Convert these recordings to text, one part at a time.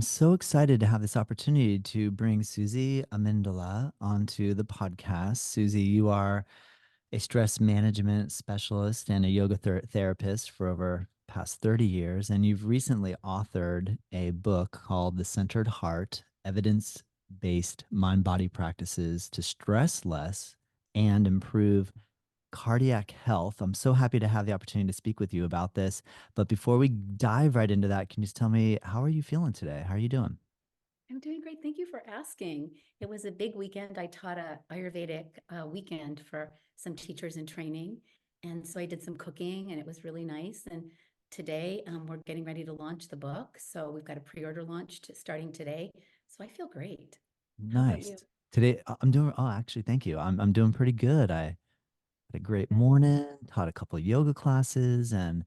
so excited to have this opportunity to bring Susi Amendola onto the podcast. Susi, you are a stress management specialist and a yoga therapist for over past 30 years, and you've recently authored a book called The Centered Heart: Evidence-Based Mind-Body Practices to Stress Less and Improve Cardiac Health. I'm so happy to have the opportunity to speak with you about this. But before we dive right into that, can you just tell me, how are you feeling today? How are you doing? I'm doing great. Thank you for asking. It was a big weekend. I taught a Ayurvedic weekend for some teachers in training. And so I did some cooking and it was really nice. And today we're getting ready to launch the book. So we've got a pre-order launch starting today. So I feel great. How about Nice. you? Today, I'm doing, oh, actually, thank you. I'm doing pretty good. I had a great morning, taught a couple of yoga classes, and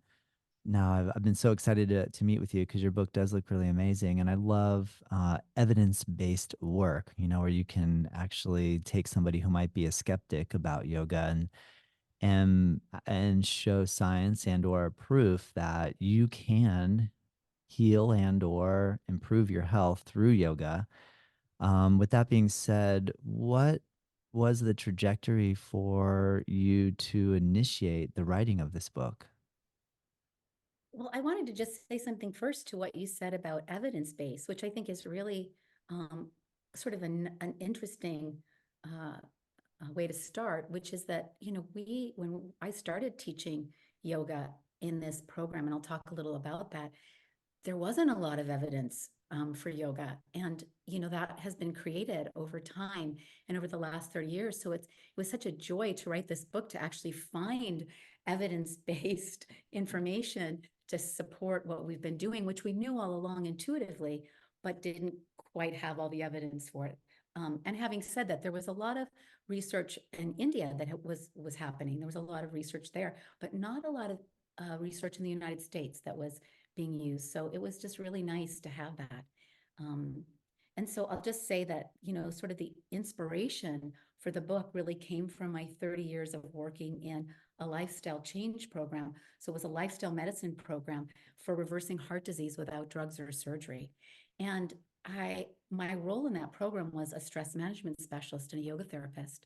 now I've been so excited to meet with you because your book does look really amazing. And I love evidence-based work, where you can actually take somebody who might be a skeptic about yoga and show science and or proof that you can heal and or improve your health through yoga. With that being said, what was the trajectory for you to initiate the writing of this book? Well, I wanted to just say something first to what you said about evidence-based, which I think is really um, sort of an interesting uh, way to start, which is that, when I started teaching yoga in this program, and I'll talk a little about that, there wasn't a lot of evidence for yoga. And, that has been created over time and over the last 30 years. So it was such a joy to write this book to actually find evidence-based information to support what we've been doing, which we knew all along intuitively, but didn't quite have all the evidence for it. And having said that, there was a lot of research in India that was happening. There was a lot of research there, but not a lot of research in the United States that was being used. So it was just really nice to have that. Um, and so I'll just say that, sort of the inspiration for the book really came from my 30 years of working in a lifestyle change program. So it was a lifestyle medicine program for reversing heart disease without drugs or surgery. And my role in that program was a stress management specialist and a yoga therapist.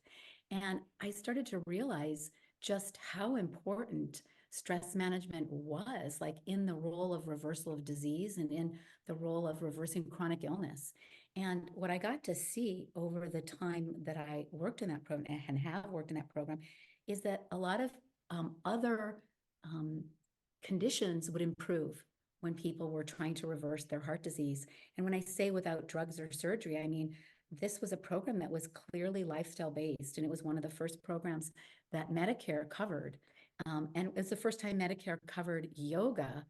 And I started to realize just how important stress management was, like in the role of reversal of disease and in the role of reversing chronic illness. And what I got to see over the time that I worked in that program and have worked in that program is that a lot of other um, conditions would improve when people were trying to reverse their heart disease. And when I say without drugs or surgery, I mean this was a program that was clearly lifestyle based, and it was one of the first programs that Medicare covered. And it was the first time Medicare covered yoga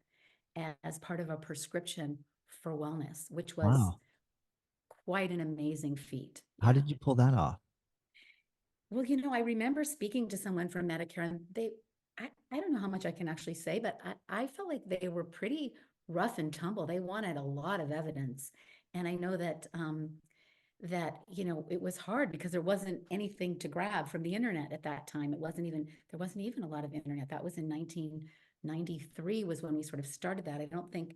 as part of a prescription for wellness, which was Wow. quite an amazing feat. How Yeah. did you pull that off? Well, I remember speaking to someone from Medicare, and I don't know how much I can actually say, but I felt like they were pretty rough and tumble. They wanted a lot of evidence. And I know that it was hard because there wasn't anything to grab from the internet at that time. There wasn't even a lot of internet. That was in 1993 was when we sort of started that. I don't think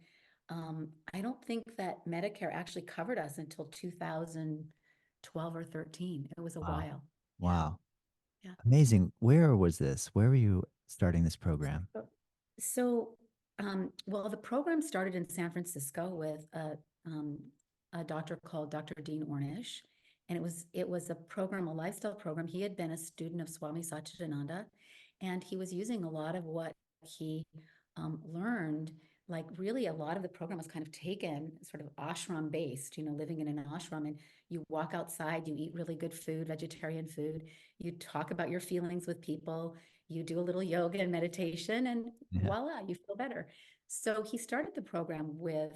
that Medicare actually covered us until 2012 or 13. It was a Wow. while. Yeah. Wow. Yeah. Amazing. Where was this? Where were you starting this program? So, the program started in San Francisco with a doctor called Dr. Dean Ornish, and it was a program, a lifestyle program. He had been a student of Swami Satchidananda, and he was using a lot of what he learned. Like really, a lot of the program was kind of taken sort of ashram based. Living in an ashram, and you walk outside, you eat really good food, vegetarian food. You talk about your feelings with people, you do a little yoga and meditation, and Yeah. voila, you feel better. So he started the program with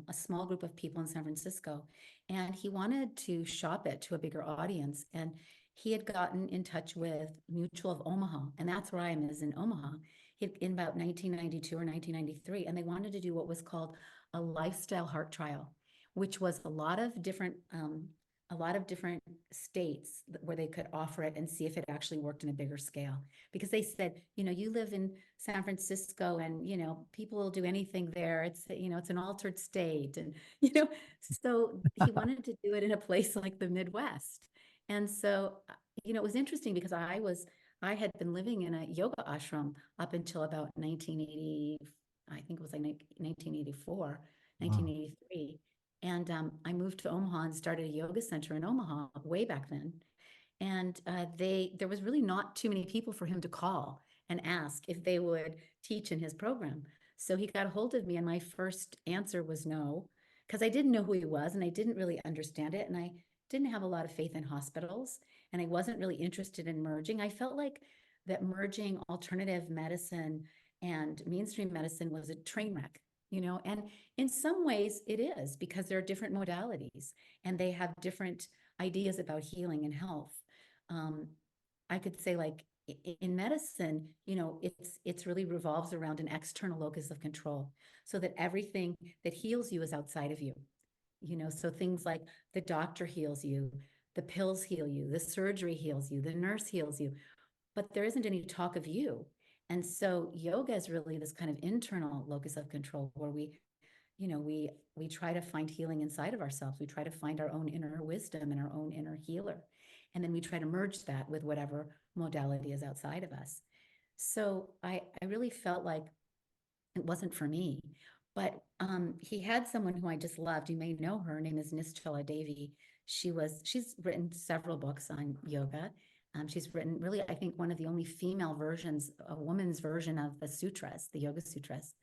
a small group of people in San Francisco, and he wanted to shop it to a bigger audience. And he had gotten in touch with Mutual of Omaha, and that's where I am, is in Omaha, in about 1992 or 1993, and they wanted to do what was called a lifestyle heart trial, which was a lot of different a lot of different states where they could offer it and see if it actually worked in a bigger scale. Because they said, you live in San Francisco and, people will do anything there. It's an altered state. And, so he wanted to do it in a place like the Midwest. And so, it was interesting because I had been living in a yoga ashram up until about 1980, I think it was like 1984, Wow. 1983. And I moved to Omaha and started a yoga center in Omaha way back then. And there was really not too many people for him to call and ask if they would teach in his program. So he got a hold of me, and my first answer was no, because I didn't know who he was and I didn't really understand it. And I didn't have a lot of faith in hospitals, and I wasn't really interested in merging. I felt like that merging alternative medicine and mainstream medicine was a train wreck, and in some ways it is because there are different modalities and they have different ideas about healing and health. um, I could say, like, in medicine, it's really revolves around an external locus of control, so that everything that heals you is outside of you. So things like the doctor heals you, the pills heal you, the surgery heals you, the nurse heals you, but there isn't any talk of you. And so yoga is really this kind of internal locus of control where we try to find healing inside of ourselves. We try to find our own inner wisdom and our own inner healer. And then we try to merge that with whatever modality is outside of us. So I really felt like it wasn't for me. But he had someone who I just loved. You may know her. Her name is Nischala Devi. She's written several books on yoga. She's written really, I think, one of the only female versions, a woman's version of the sutras, the Yoga Sutras.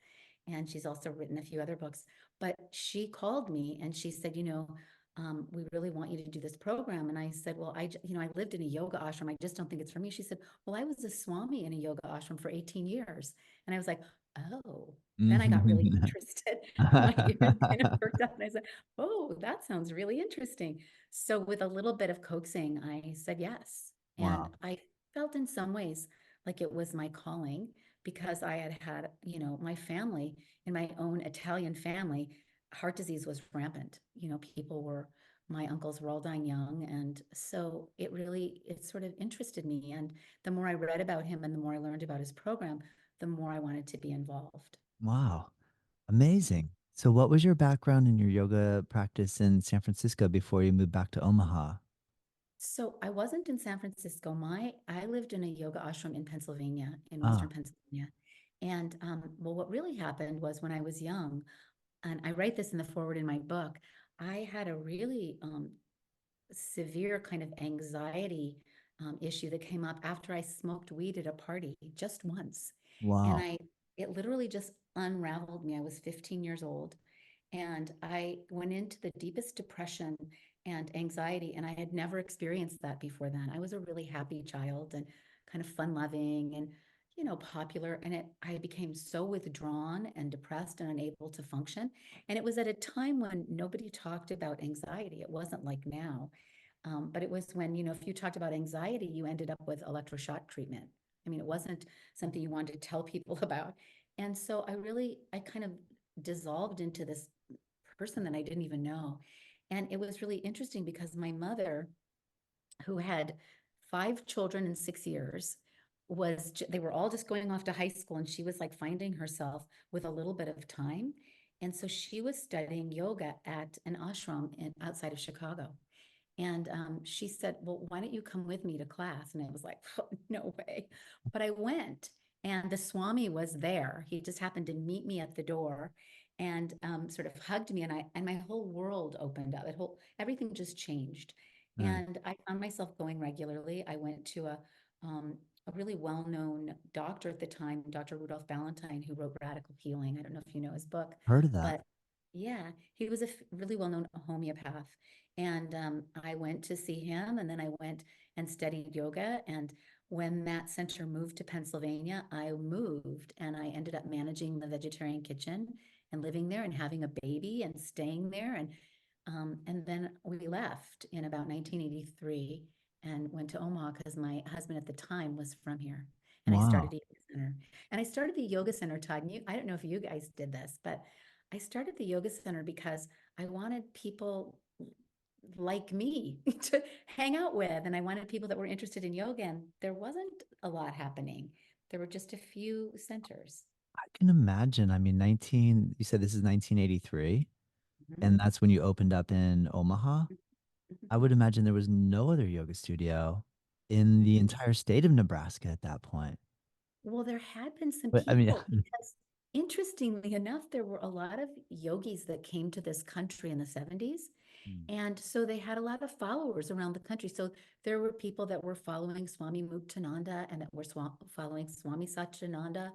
And she's also written a few other books. But she called me and she said, we really want you to do this program. And I said, well, I lived in a yoga ashram. I just don't think it's for me. She said, well, I was a swami in a yoga ashram for 18 years. And I was like, oh, then I got really interested. My ears kind of perked up and I said, oh, that sounds really interesting. So with a little bit of coaxing, I said yes. And Wow. I felt in some ways like it was my calling because I had had, my family, in my own Italian family, heart disease was rampant. My uncles were all dying young. And so it sort of interested me. And the more I read about him and the more I learned about his program, the more I wanted to be involved. Wow. Amazing. So, what was your background in your yoga practice in San Francisco before you moved back to Omaha? So I wasn't in San Francisco. I lived in a yoga ashram in Pennsylvania, in Western Ah, Pennsylvania. And well, what really happened was when I was young, and I write this in the forward in my book, I had a really severe kind of anxiety issue that came up after I smoked weed at a party just once. And wow. it literally just unraveled me. I was 15 years old and I went into the deepest depression and anxiety, and I had never experienced that before then. I was a really happy child and kind of fun loving and popular, and I became so withdrawn and depressed and unable to function. And it was at a time when nobody talked about anxiety. It wasn't like now. But it was when, if you talked about anxiety, you ended up with electroshock treatment. I mean, it wasn't something you wanted to tell people about. And so I kind of dissolved into this person that I didn't even know. And it was really interesting because my mother, who had 5 children in 6 years, they were all just going off to high school, and she was like finding herself with a little bit of time. And so she was studying yoga at an ashram outside of Chicago. And she said, well, why don't you come with me to class? And I was like, oh, no way. But I went, and the Swami was there. He just happened to meet me at the door and sort of hugged me. And my whole world opened up. Everything just changed. Nice. And I found myself going regularly. I went to a really well-known doctor at the time, Dr. Rudolph Ballantyne, who wrote Radical Healing. I don't know if you know his book, Heard of that. but yeah, he was a really well-known homeopath. And I went to see him, and then I went and studied yoga. And when that center moved to Pennsylvania, I moved and I ended up managing the vegetarian kitchen and living there and having a baby and staying there. And then we left in about 1983 and went to Omaha because my husband at the time was from here. And I started Wow. a yoga center. And I started the yoga center, Todd. And I don't know if you guys did this, but I started the yoga center because I wanted people like me to hang out with. And I wanted people that were interested in yoga, and there wasn't a lot happening. There were just a few centers. I can imagine. I mean, 19, you said this is 1983, Mhm. and that's when you opened up in Omaha. Mhm. I would imagine there was no other yoga studio in the Mhm. entire state of Nebraska at that point. Well, there had been some But I mean, people because interestingly enough, there were a lot of yogis that came to this country in the 70s. Hmm, And so they had a lot of followers around the country. So there were people that were following Swami Muktananda and that were following Swami Satchidananda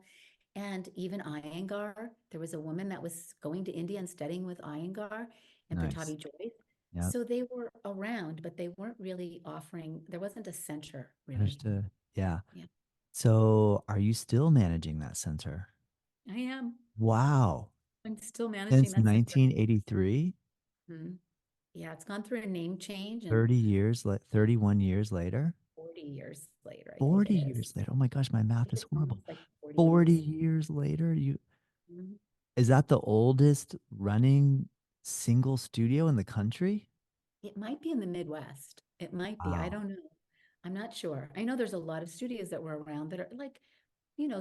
and even Iyengar. There was a woman that was going to India and studying with Iyengar and nice. Pattabhi Jois. Yep. So they were around, but they weren't really offering, there wasn't a center really. Understood. Yeah. Yeah, So are you still managing that center? I am. Wow. I'm still managing Since that center. 1983, Mhm. Yeah, it's gone through a name change and 30 years, 31 years later, 40 years later, I think 40 it is. years later. Oh my gosh, my I math think is it's horrible. almost like 40 40 years. years later, you Mhm. is that the oldest running single studio in the country? It might be in the Midwest. It might be. I Wow. don't know. I'm not sure. I know there's a lot of studios that were around that are like,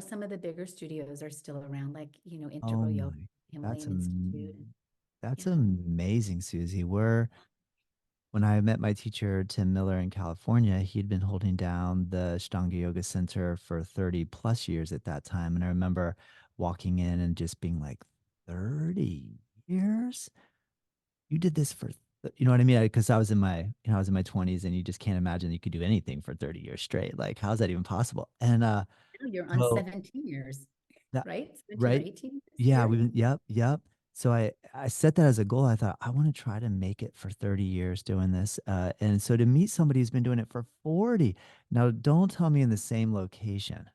some of the bigger studios are still around, like, Oh Integral Yoga, my. That's Himalayan Institute. am that's Yeah. amazing, Susie. When I met my teacher, Tim Miller in California, he'd been holding down the Ashtanga Yoga Center for 30 plus years at that time. And I remember walking in and just being like, 30 years? You did this for, you know what I mean? Because I was in my 20s and you just can't imagine you could do anything for 30 years straight. Like, how's that even possible? And Now you're on so 17 years, that, right? 17 or right? 18 this Yeah, year. we've been, yep, yep. So I set that as a goal. I thought I want to try to make it for 30 years doing this. And so to meet somebody who's been doing it for 40. Now, don't tell me in the same location.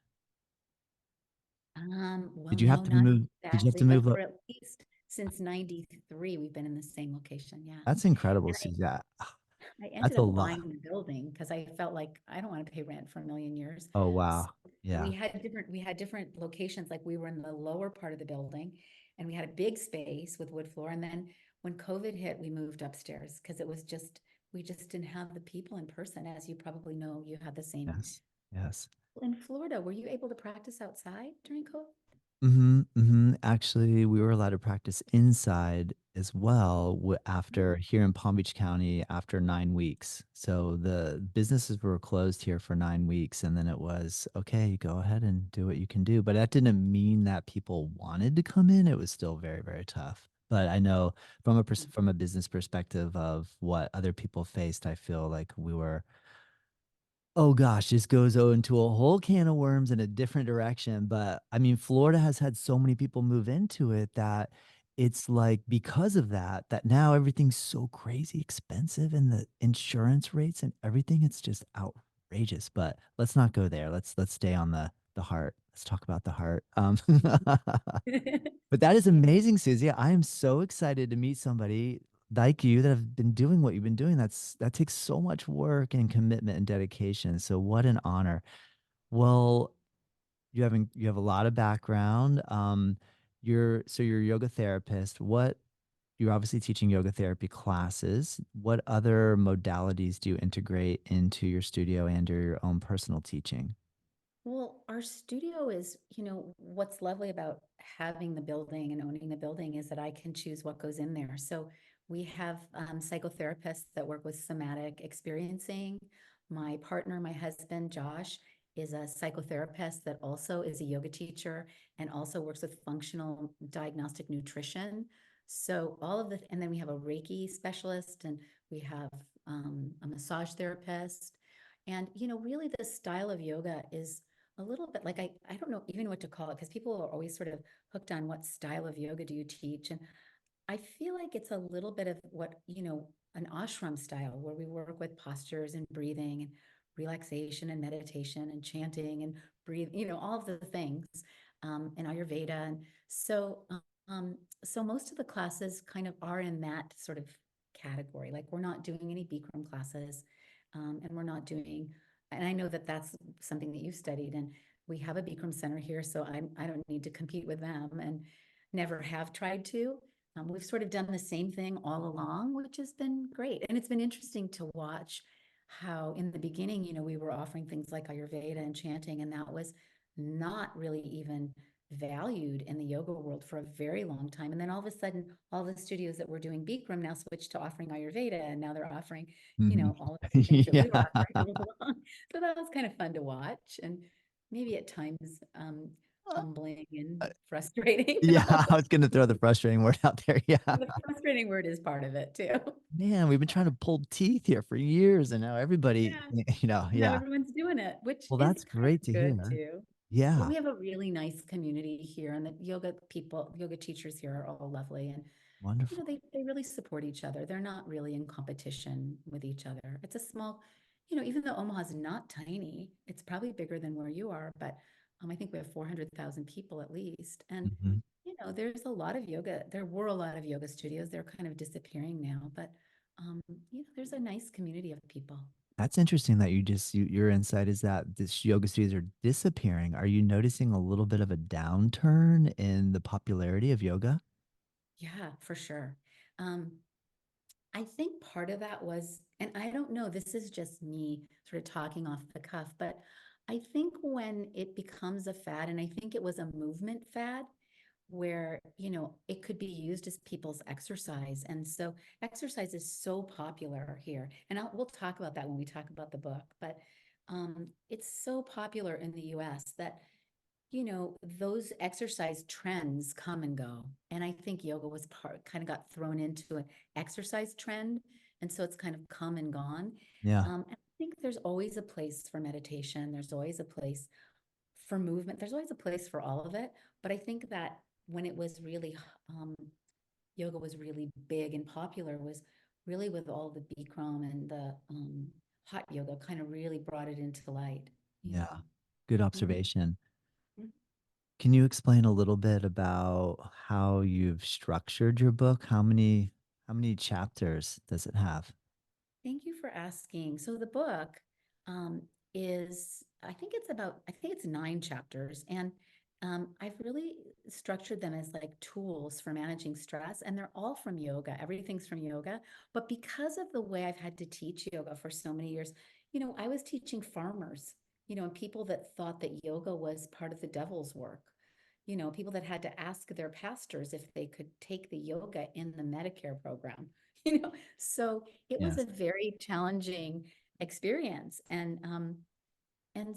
Well, Did you have no, to not move? Did you have exactly, to move? but for at least since 93, we've been in the same location. Yeah. That's incredible, And Susie. I ended That's a up lot. buying the building because I felt like I don't want to pay rent for a million years. Oh, So wow. Yeah. we had different locations. Like we were in the lower part of the building and we had a big space with wood floor. And then when COVID hit, we moved upstairs because we just didn't have the people in person. As you probably know, you had the same. Yes. Yes. In Florida, were you able to practice outside during COVID? Actually, we were allowed to practice inside as well Mm. after here in Palm Beach County after 9 weeks. So the businesses were closed here for 9 weeks, and then it was okay, go ahead and do what you can do. But that didn't mean that people wanted to come in. It was still very, very tough. But I know from a business perspective of what other people faced, I feel like we were. Oh gosh, this goes into a whole can of worms in a different direction. But I mean, Florida has had so many people move into it that it's like because of that, that now everything's so crazy expensive and the insurance rates and everything, it's just outrageous. But let's not go there. Let's stay on the heart. Let's talk about the heart. But that is Yeah. amazing, Susie. I am so excited to meet somebody like you that have been doing what you've been doing. That takes so much work and commitment and dedication. So what an honor. Well, you have a lot of background. You're a yoga therapist. You're obviously teaching yoga therapy classes. What other modalities do you integrate into your studio and or your own personal teaching? Well, our studio is, what's lovely about having the building and owning the building is that I can choose what goes in there. So we have psychotherapists that work with somatic experiencing. My partner, my husband, Josh, is a psychotherapist that also is a yoga teacher and also works with functional diagnostic nutrition. So and then we have a Reiki specialist and we have a massage therapist. And, really the style of yoga is a little bit like I don't know even what to call it because people are always sort of hooked on what style of yoga do you teach. And I feel like it's a little bit of what, an ashram style where we work with postures and breathing and relaxation and meditation and chanting and breathe, all of the things in Ayurveda. And um, so most of the classes kind of are in that sort of category. Like we're not doing any Bikram classes and we're not doing, and I know that that's something that you studied and we have a Bikram center here, so I don't need to compete with them and never have tried to. we've sort of done the same thing all along, which has been great. And it's been interesting to watch how in the beginning, we were offering things like Ayurveda and chanting, and that was not really even valued in the yoga world for a very long time. And then all of a sudden, all the studios that were doing Bikram now switched to offering Ayurveda, and now they're offering, Mhm. all of the things that we were Yeah. offering all along. So that was kind of fun to watch, and maybe at times humbling and frustrating and Yeah, all I those was gonna throw the things. frustrating word out there. Yeah. The frustrating word is part of it too. Man, we've been trying to pull teeth here for years, and now everybody, Yeah. Now yeah. everyone's doing it, which Well, is that's kind great of to good hear. too. But Yeah, we have a really nice community here, and the yoga teachers here are all lovely, and wonderful. they really support each other. They're not really in competition with each other. It's a small, even though Omaha's not tiny, it's probably bigger than where you are, but I think we have 400,000 people at least. And, Mhm. there's a lot of yoga. There were a lot of yoga studios. They're kind of disappearing now, but, there's a nice community of people. That's interesting that your insight is that this yoga studios are disappearing. Are you noticing a little bit of a downturn in the popularity of yoga? Yeah, for sure. Um, I think part of that was, and I don't know, this is just me sort of talking off the cuff, but I think when it becomes a fad, and I think it was a movement fad where, it could be used as people's exercise. And so exercise is so popular here. And we'll talk about that when we talk about the book, but it's so popular in the US that those exercise trends come and go. And I think yoga was kind of got thrown into an exercise trend. And so it's kind of come and gone. Yeah, And I think there's always a place for meditation. There's always a place for movement. There's always a place for all of it. But I think that when it was really, yoga was really big and popular was really with all the Bikram and the hot yoga kind of really brought it into light, you yeah. know. Good Mhm. observation. Can you explain a little bit about how you've structured your book? How many chapters does it have? Thank you for asking. So the book um, I think it's 9 chapters, and I've really structured them as like tools for managing stress, and they're all from yoga. Everything's from yoga, but because of the way I've had to teach yoga for so many years, I was teaching farmers, and people that thought that yoga was part of the devil's work. People that had to ask their pastors if they could take the yoga in the Medicare program. So it was Yes. a very challenging experience. And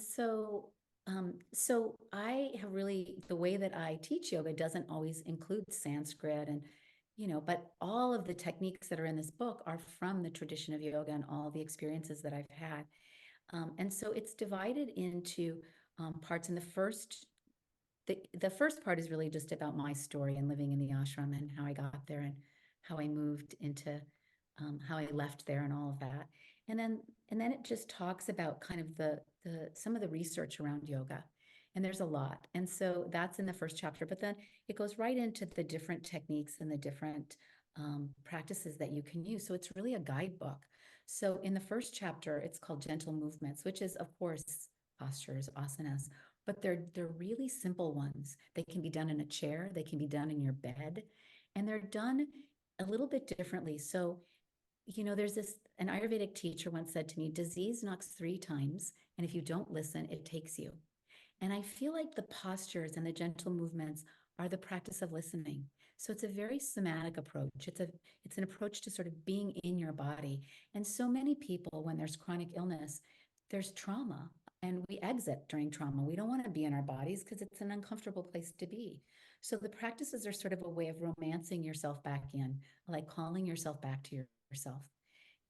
so I have really, the way that I teach yoga doesn't always include Sanskrit and, but all of the techniques that are in this book are from the tradition of yoga and all the experiences that I've had. And so it's divided into parts. And the first part is really just about my story and living in the ashram and how I got there and how I moved into how I left there and all of that. And then it just talks about kind of the some of the research around yoga. And there's a lot. And so that's in the first chapter, but then it goes right into the different techniques and the different practices that you can use. So it's really a guidebook. So in the first chapter, it's called Gentle Movements, which is, of course, postures, asanas, but they're really simple ones. They can be done in a chair, they can be done in your bed, and they're done a little bit differently. So, there's an Ayurvedic teacher once said to me, disease knocks 3 times, and if you don't listen, it takes you. And I feel like the postures and the gentle movements are the practice of listening. So it's a very somatic approach. It's an approach to sort of being in your body. And so many people, when there's chronic illness, there's trauma and we exit during trauma. We don't want to be in our bodies because it's an uncomfortable place to be. So the practices are sort of a way of romancing yourself back in, like calling yourself back to yourself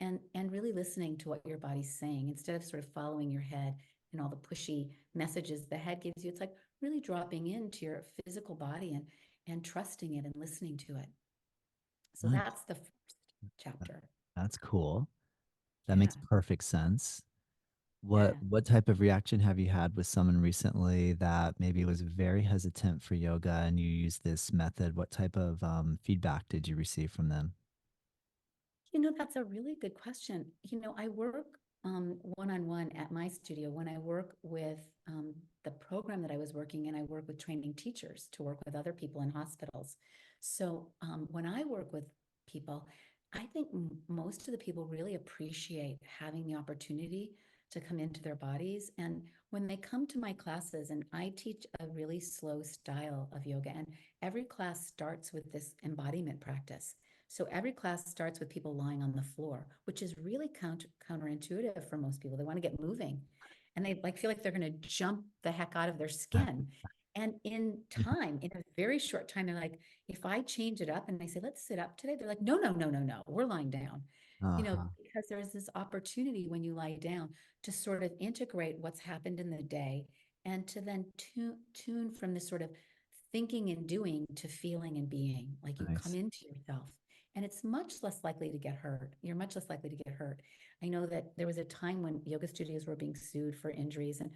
and really listening to what your body's saying instead of sort of following your head and all the pushy messages the head gives you. It's like really dropping into your physical body and trusting it and listening to it. So Nice. that's the first chapter. That's cool. That Yeah. makes perfect sense. What Yeah. what type of reaction have you had with someone recently that maybe was very hesitant for yoga and you use this method? What type of feedback did you receive from them? That's a really good question. I work one-on-one at my studio when I work with the program that I was working in. I work with training teachers to work with other people in hospitals. So when I work with people, I think most of the people really appreciate having the opportunity to come into their bodies. And when they come to my classes, and I teach a really slow style of yoga, and every class starts with this embodiment practice. So every class starts with people lying on the floor, which is really counterintuitive for most people. They want to get moving and they like feel like they're going to jump the heck out of their skin. And in time, in a very short time, they're like, if I change it up and I say, let's sit up today, they're like, no, no, no, no, no, we're lying down. Uh-huh. Because there's this opportunity when you lie down to sort of integrate what's happened in the day and to then tune from this sort of thinking and doing to feeling and being. Like you come Nice. into yourself and it's much less likely to get hurt. You're much less likely to get hurt. I know that there was a time when yoga studios were being sued for injuries, and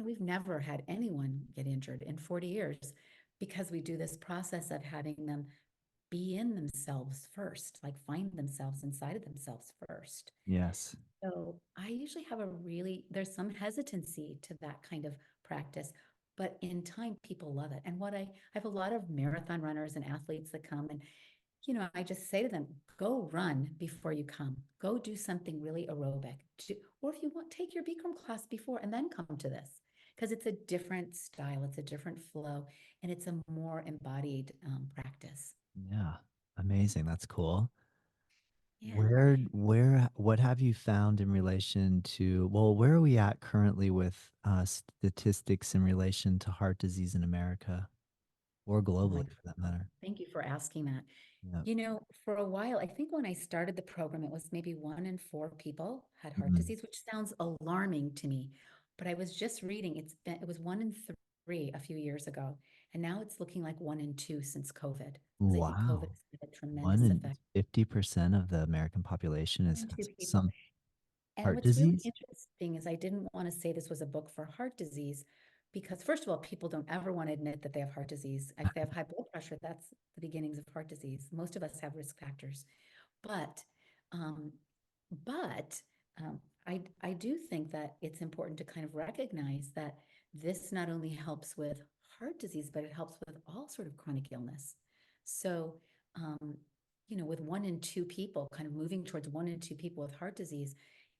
we've never had anyone get injured in 40 years because we do this process of having them be in themselves first, like find themselves inside of themselves first. Yes. So I usually have there's some hesitancy to that kind of practice, but in time, people love it. And I have a lot of marathon runners and athletes that come, and, I just say to them, go run before you come, go do something really aerobic, or if you want, take your Bikram class before and then come to this. Because it's a different style, it's a different flow, and it's a more embodied practice. Yeah. Amazing. That's cool. Yeah. What have you found in relation to, well, where are we at currently with statistics in relation to heart disease in America or Oh, globally for that matter? thank you for asking that. Yeah. For a while, I think when I started the program, it was maybe 1 in 4 people had heart Mhm. disease, which sounds alarming to me. But I was just reading, it was 1 in 3 a few years ago. And now it's looking like 1 in 2 since COVID, because I think COVID Wow. has had a One tremendous in effect. 50% of the American population One is in two has people. some And heart what's really disease. interesting is I didn't want to say this was a book for heart disease because, first of all, people don't ever want to admit that they have heart disease. If they have high blood pressure, that's the beginnings of heart disease. Most of us have risk factors. But, um, but I do think that it's important to kind of recognize that this not only helps with heart disease, but it helps with all sort of chronic illness. So, um, with 1 in 2 people, kind of moving towards 1 in 2 people with heart disease,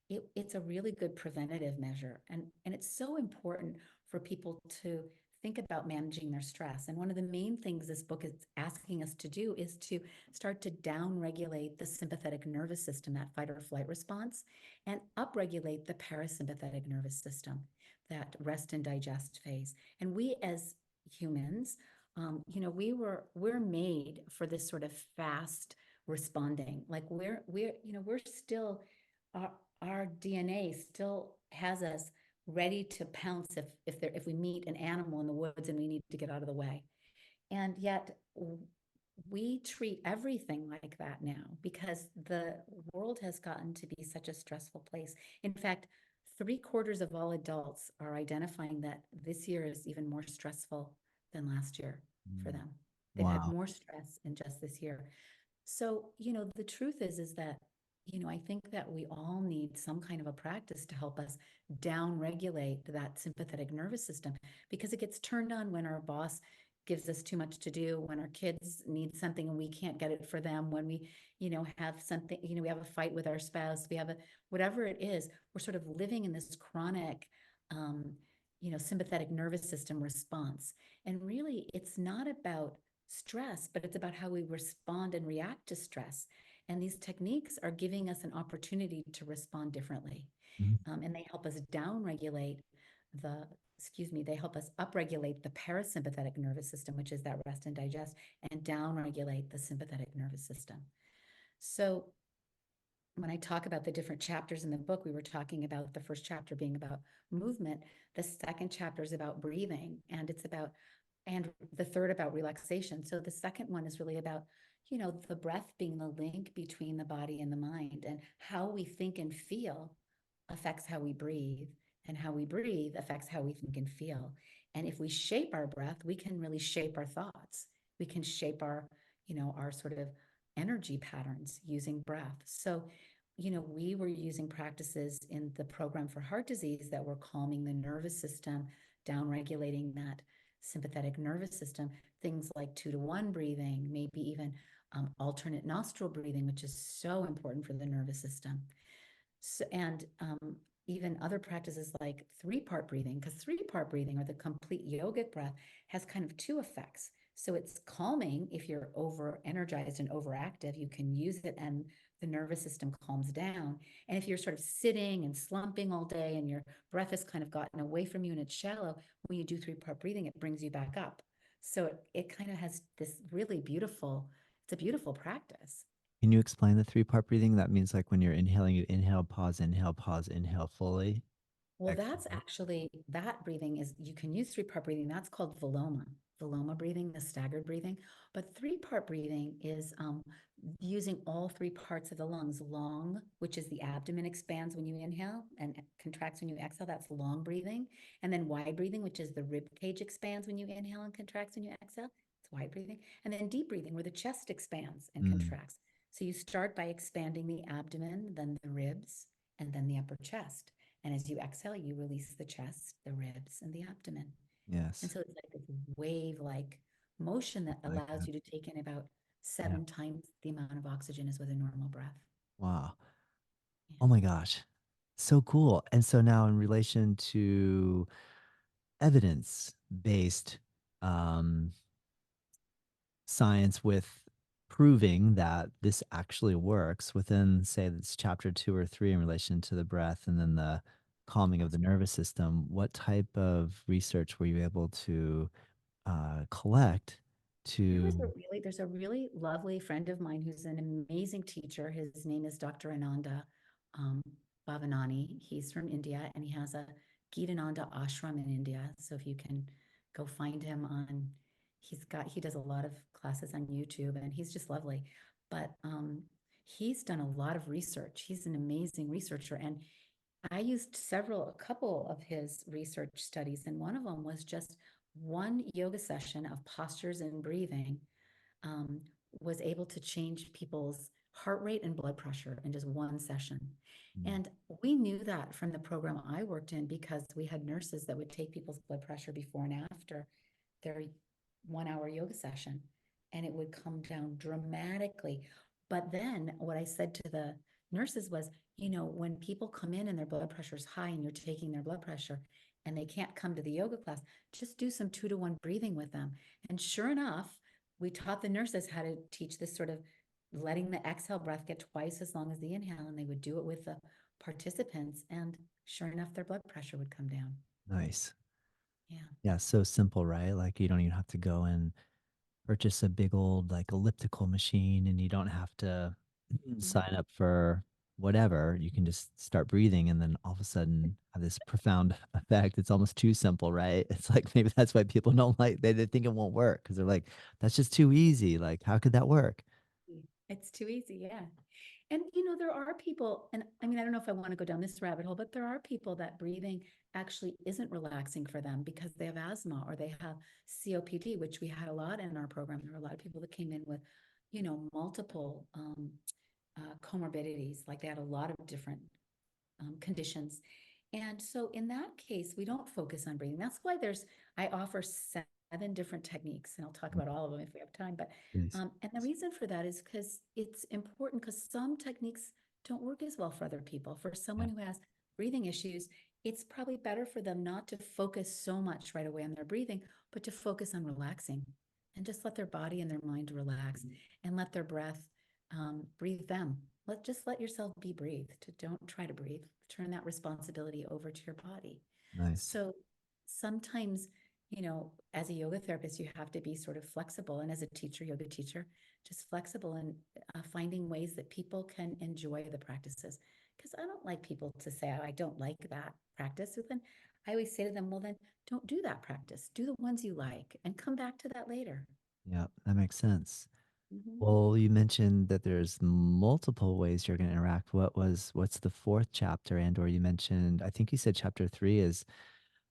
it's a really good preventative measure. And it's so important for people to think about managing their stress. And one of the main things this book is asking us to do is to start to downregulate the sympathetic nervous system, that fight or flight response, and upregulate the parasympathetic nervous system, that rest and digest phase. And we as humans, we're made for this sort of fast responding. Like we're still our, our DNA still has us ready to pounce if we meet an animal in the woods and we need to get out of the way. And yet we treat everything like that now because the world has gotten to be such a stressful place. In fact, 3/4 of all adults are identifying that this year is even more stressful than last year for Mm. them. They've had Wow. more stress in just this year. So, the truth is that, I think that we all need some kind of a practice to help us down regulate that sympathetic nervous system because it gets turned on when our boss gives us too much to do, when our kids need something and we can't get it for them, when we, have something, we have a fight with our spouse, we have whatever it is, we're sort of living in this chronic, um, sympathetic nervous system response. And really, it's not about stress, but it's about how we respond and react to stress. And these techniques are giving us an opportunity to respond differently. Mhm. And they help us the, they help us upregulate the parasympathetic nervous system, which is that rest and digest, and downregulate the sympathetic nervous system. So when I talk about the different chapters in the book, we were talking about the first chapter being about movement. The second chapter is about breathing, and the third about relaxation. So the second one is really about, the breath being the link between the body and the mind, and how we think and feel affects how we breathe, and how we breathe affects how we think and feel. And if we shape our breath, we can really shape our thoughts. We can shape our sort of energy patterns using breath. So, we were using practices in the program for heart disease that were calming the nervous system, down regulating that sympathetic nervous system things like 2-to-1 breathing, maybe even alternate nostril breathing, which is so important for the nervous system. So, and even other practices like 3-part breathing, because 3-part breathing or the complete yogic breath has kind of two effects. So it's calming if you're over energized and overactive, you can use it and the nervous system calms down. And if you're sort of sitting and slumping all day and your breath has kind of gotten away from you and it's shallow, when you do 3-part breathing, it brings you back up. So it kind of has this really beautiful, it's a beautiful practice. Can you explain the three-part breathing? That means like when you're inhaling, you inhale, pause, inhale fully, Well, that's exhale. actually, that breathing is, you can use 3-part breathing. That's called Veloma breathing, the staggered breathing. But 3-part breathing is using all 3 parts of the lungs. Long, which is the abdomen expands when you inhale and contracts when you exhale. That's long breathing. And then wide breathing, which is the rib cage expands when you inhale and contracts when you exhale. It's wide breathing. And then deep breathing, where the chest expands and Mm, contracts. So you start by expanding the abdomen, then the ribs, and then the upper chest. And as you exhale, you release the chest, the ribs, and the abdomen. And yes, so it's like this wave-like motion that like allows that. you to take in about Yeah. 7 times the amount of oxygen as with a normal breath. Wow. Yeah. Oh my gosh. So cool. And so now in relation to evidence-based um, science with proving that this actually works within, say, this chapter 2 or 3 in relation to the breath and then the calming of the nervous system, what type of research were you able to collect to? There's a really lovely friend of mine who's an amazing teacher. His name is Dr. Ananda um, Bhavanani. He's from India and he has a Gitananda ashram in India. So if you can go find him on, he does a lot of classes on YouTube and he's just lovely. But he's done a lot of research. He's an amazing researcher. And I used a couple of his research studies, and one of them was just one yoga session of postures and breathing um, was able to change people's heart rate and blood pressure in just one session. Mm, And we knew that from the program I worked in because we had nurses that would take people's blood pressure before and after their 1 hour yoga session, and it would come down dramatically. But then what I said to the nurses was, when people come in and their blood pressure is high and you're taking their blood pressure and they can't come to the yoga class, just do some 2-to-1 breathing with them. And sure enough, we taught the nurses how to teach this sort of letting the exhale breath get twice as long as the inhale, and they would do it with the participants. And sure enough, their blood pressure would come down. nice. Yeah. Yeah, so simple, right? Like you don't even have to go and purchase a big old like elliptical machine and you don't have to Mhm. sign up for whatever. You can just start breathing and then all of a sudden have this profound effect. It's almost too simple, right? It's like maybe that's why people don't like they think it won't work because they're like, that's just too easy. Like, how could that work? It's too easy. Yeah. And there are people, and I mean, I don't know if I want to go down this rabbit hole, but there are people that breathing actually isn't relaxing for them because they have asthma or they have COPD, which we had a lot in our program. There were a lot of people that came in with, multiple comorbidities, like they had a lot of different conditions. And so in that case, we don't focus on breathing. That's why I offer 7 different techniques, and I'll talk about all of them if we have time. But Please. and the reason for that is because it's important because some techniques don't work as well for other people. For Yeah. someone who has breathing issues, it's probably better for them not to focus so much right away on their breathing, but to focus on relaxing and just let their body and their mind relax and let their breath breathe them. Let yourself be breathed. Don't try to breathe. Turn that responsibility over to your body. Nice. So sometimes, as a yoga therapist, you have to be sort of flexible, and as a teacher, yoga teacher, just flexible and finding ways that people can enjoy the practices. Because I don't like people to say, "Oh, I don't like that practice." But then I always say to them, "Well, then don't do that practice. Do the ones you like, and come back to that later." Yeah, that makes sense. Mhm. Well, you mentioned that there's multiple ways you're going to interact. What's the fourth chapter? And or you mentioned, I think you said chapter 3 is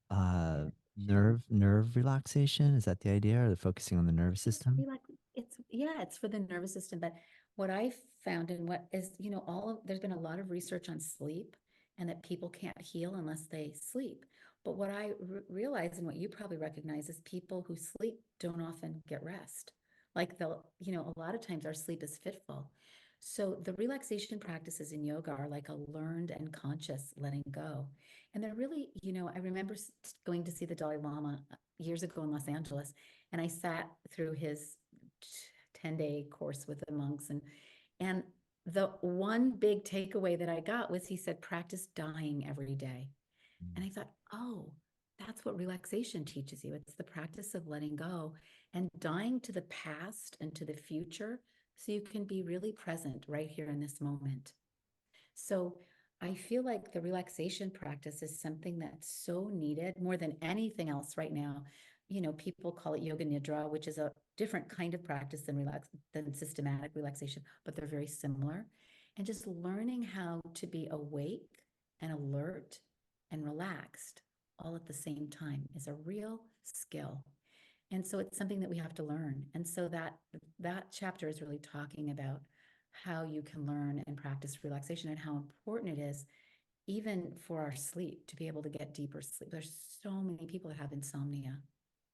uh nerve relaxation. Is that the idea? Or the focusing on the nervous Just system? be like, it's for the nervous system. But what I found and what is, there's been a lot of research on sleep and that people can't heal unless they sleep. But what I realize and what you probably recognize is people who sleep don't often get rest. Like a lot of times our sleep is fitful. So the relaxation practices in yoga are like a learned and conscious letting go. And they're really, I remember going to see the Dalai Lama years ago in Los Angeles, and I sat through his 10-day course with the monks. And the one big takeaway that I got was he said, practice dying every day. And I thought, oh, that's what relaxation teaches you. It's the practice of letting go and dying to the past and to the future so you can be really present right here in this moment. So I feel like the relaxation practice is something that's so needed more than anything else right now. People call it yoga nidra, which is a different kind of practice than systematic relaxation, but they're very similar. And just learning how to be awake and alert and relaxed all at the same time is a real skill. And so it's something that we have to learn. And so that chapter is really talking about how you can learn and practice relaxation and how important it is even for our sleep to be able to get deeper sleep. There's so many people that have insomnia.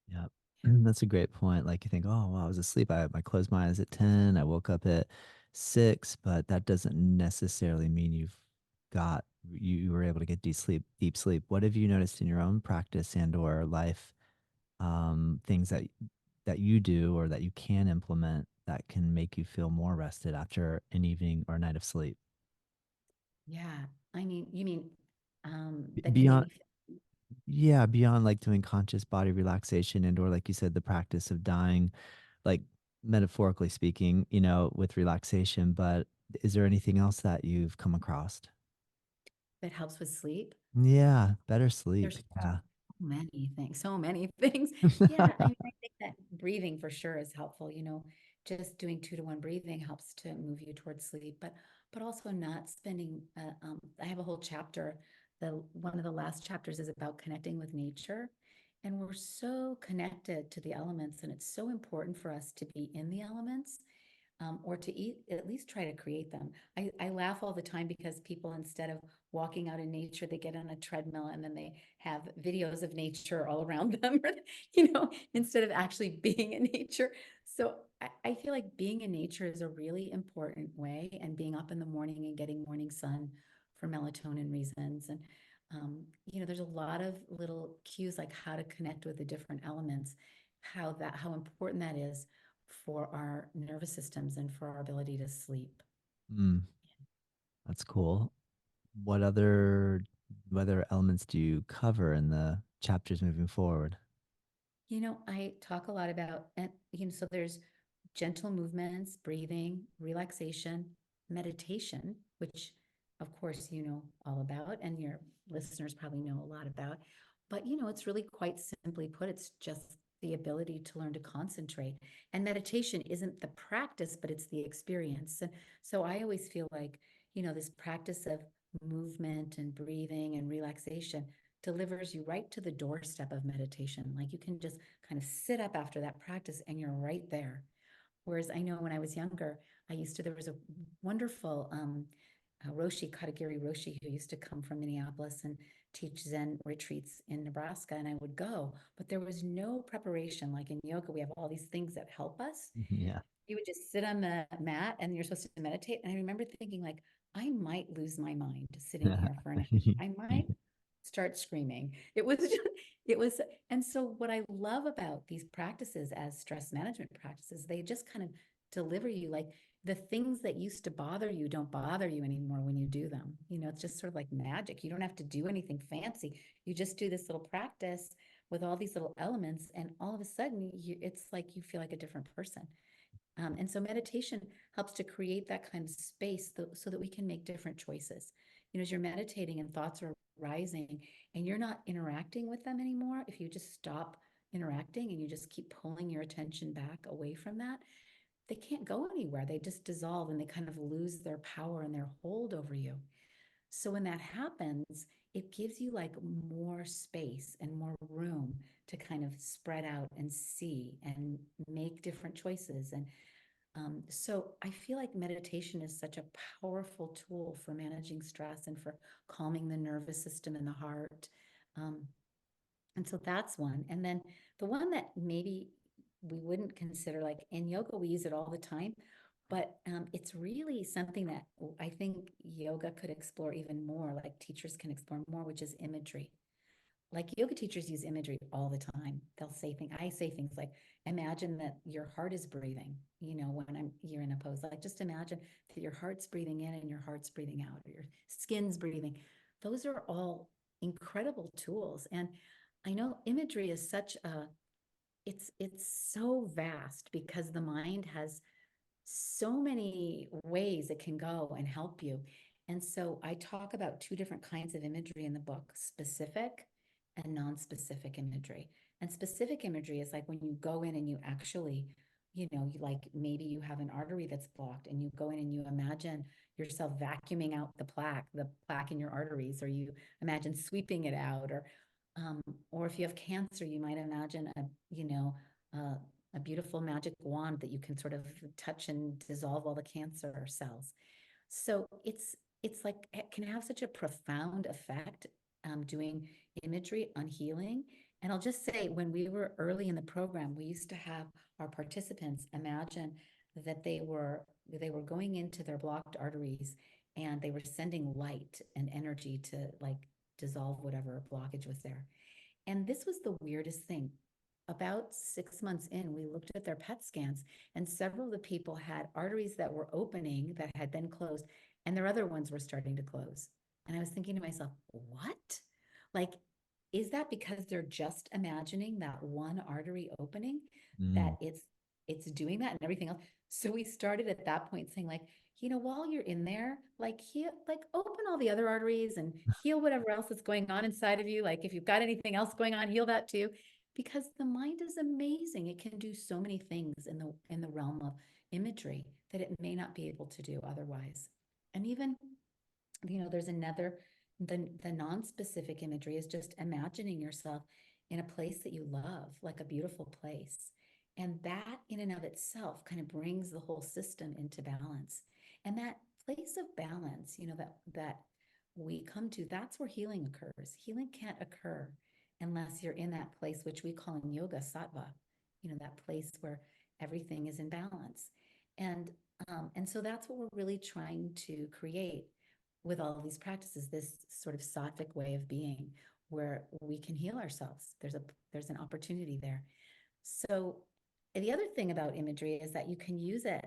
Yeah. That's a great point. Like you think, oh, well, I was asleep. I closed my eyes at 10. I woke up at 6, but that doesn't necessarily mean got you were able to get deep sleep. What have you noticed in your own practice and or life, things that you do or that you can implement that can make you feel more rested after an evening or night of sleep? Yeah. I mean, you mean that can make Beyond me feel, Yeah, beyond like doing conscious body relaxation and or like you said, the practice of dying, like metaphorically speaking, with relaxation, but is there anything else that you've come across? that helps with sleep. Yeah, better sleep. There's Yeah. many things, so many things. Yeah, I mean, I think that breathing for sure is helpful. Just doing 2-to-1 breathing helps to move you towards sleep, but also not spending. I have a whole chapter. The one of the last chapters is about connecting with nature, and we're so connected to the elements, and it's so important for us to be in the elements or to eat, at least try to create them. I laugh all the time because people, instead of walking out in nature, they get on a treadmill and then they have videos of nature all around them, instead of actually being in nature. So I feel like being in nature is a really important way, and being up in the morning and getting morning sun for melatonin reasons. And, there's a lot of little cues like how to connect with the different elements, how important that is for our nervous systems and for our ability to sleep. Mm, that's cool. What other elements do you cover in the chapters moving forward? I talk a lot about, and so there's gentle movements, breathing, relaxation, meditation, which of course you know all about, and your listeners probably know a lot about. But it's really quite simply put, it's just the ability to learn to concentrate. And meditation isn't the practice, but it's the experience. And so I always feel like, this practice of movement and breathing and relaxation delivers you right to the doorstep of meditation. Like you can just kind of sit up after that practice and you're right there. Whereas I know when I was younger, there was a wonderful Roshi, Katagiri Roshi, who used to come from Minneapolis and teach Zen retreats in Nebraska. And I would go, but there was no preparation. Like in yoga, we have all these things that help us. Yeah. You would just sit on the mat and you're supposed to meditate. And I remember thinking, like, I might lose my mind sitting here for an hour. I might start screaming. And so what I love about these practices as stress management practices, they just kind of deliver you like the things that used to bother you don't bother you anymore when you do them. It's just sort of like magic. You don't have to do anything fancy. You just do this little practice with all these little elements, and all of a sudden, it's like you feel like a different person. And so meditation helps to create that kind of space so that we can make different choices. As you're meditating and thoughts are rising and you're not interacting with them anymore, if you just stop interacting and you just keep pulling your attention back away from that, they can't go anywhere. They just dissolve and they kind of lose their power and their hold over you. So when that happens, it gives you like more space and more room to kind of spread out and see and make different choices. And so I feel like meditation is such a powerful tool for managing stress and for calming the nervous system and the heart. Um, And so that's one. And then the one that maybe we wouldn't consider, like in yoga, we use it all the time, but it's really something that I think yoga could explore even more, like teachers can explore more, which is imagery. Like yoga teachers use imagery all the time. They'll say things, I say things like, imagine that your heart is breathing, when you're in a pose. Like just imagine that your heart's breathing in and your heart's breathing out, or your skin's breathing. Those are all incredible tools. And I know imagery is such a it's so vast because the mind has so many ways it can go and help you. And so I talk about two different kinds of imagery in the book: specific and non-specific imagery. And specific imagery is like when you go in and you actually, you like maybe you have an artery that's blocked and you go in and you imagine yourself vacuuming out the plaque in your arteries, or you imagine sweeping it out, um, or if you have cancer, you might imagine uh, a beautiful magic wand that you can sort of touch and dissolve all the cancer cells. So it's like it can have such a profound effect, doing imagery on healing. And I'll just say, when we were early in the program, we used to have our participants imagine that they were going into their blocked arteries, and they were sending light and energy to like dissolve whatever blockage was there. And this was the weirdest thing. About 6 months in, we looked at their PET scans, and several of the people had arteries that were opening that had been closed, and their other ones were starting to close. And I was thinking to myself, what? Like, is that because they're just imagining that one artery opening, Mm. that it's doing that and everything else? So we started at that point saying, like, while you're in there, like heal, like open all the other arteries and heal whatever else is going on inside of you. Like if you've got anything else going on, heal that too. Because the mind is amazing. It can do so many things in the realm of imagery that it may not be able to do otherwise. And even, there's another, the non-specific imagery is just imagining yourself in a place that you love, like a beautiful place. And that in and of itself kind of brings the whole system into balance. And that place of balance, that we come to, that's where healing occurs. Healing can't occur unless you're in that place, which we call in yoga sattva, that place where everything is in balance. And so that's what we're really trying to create with all of these practices, this sort of sattvic way of being where we can heal ourselves. There's an opportunity there. So the other thing about imagery is that you can use it.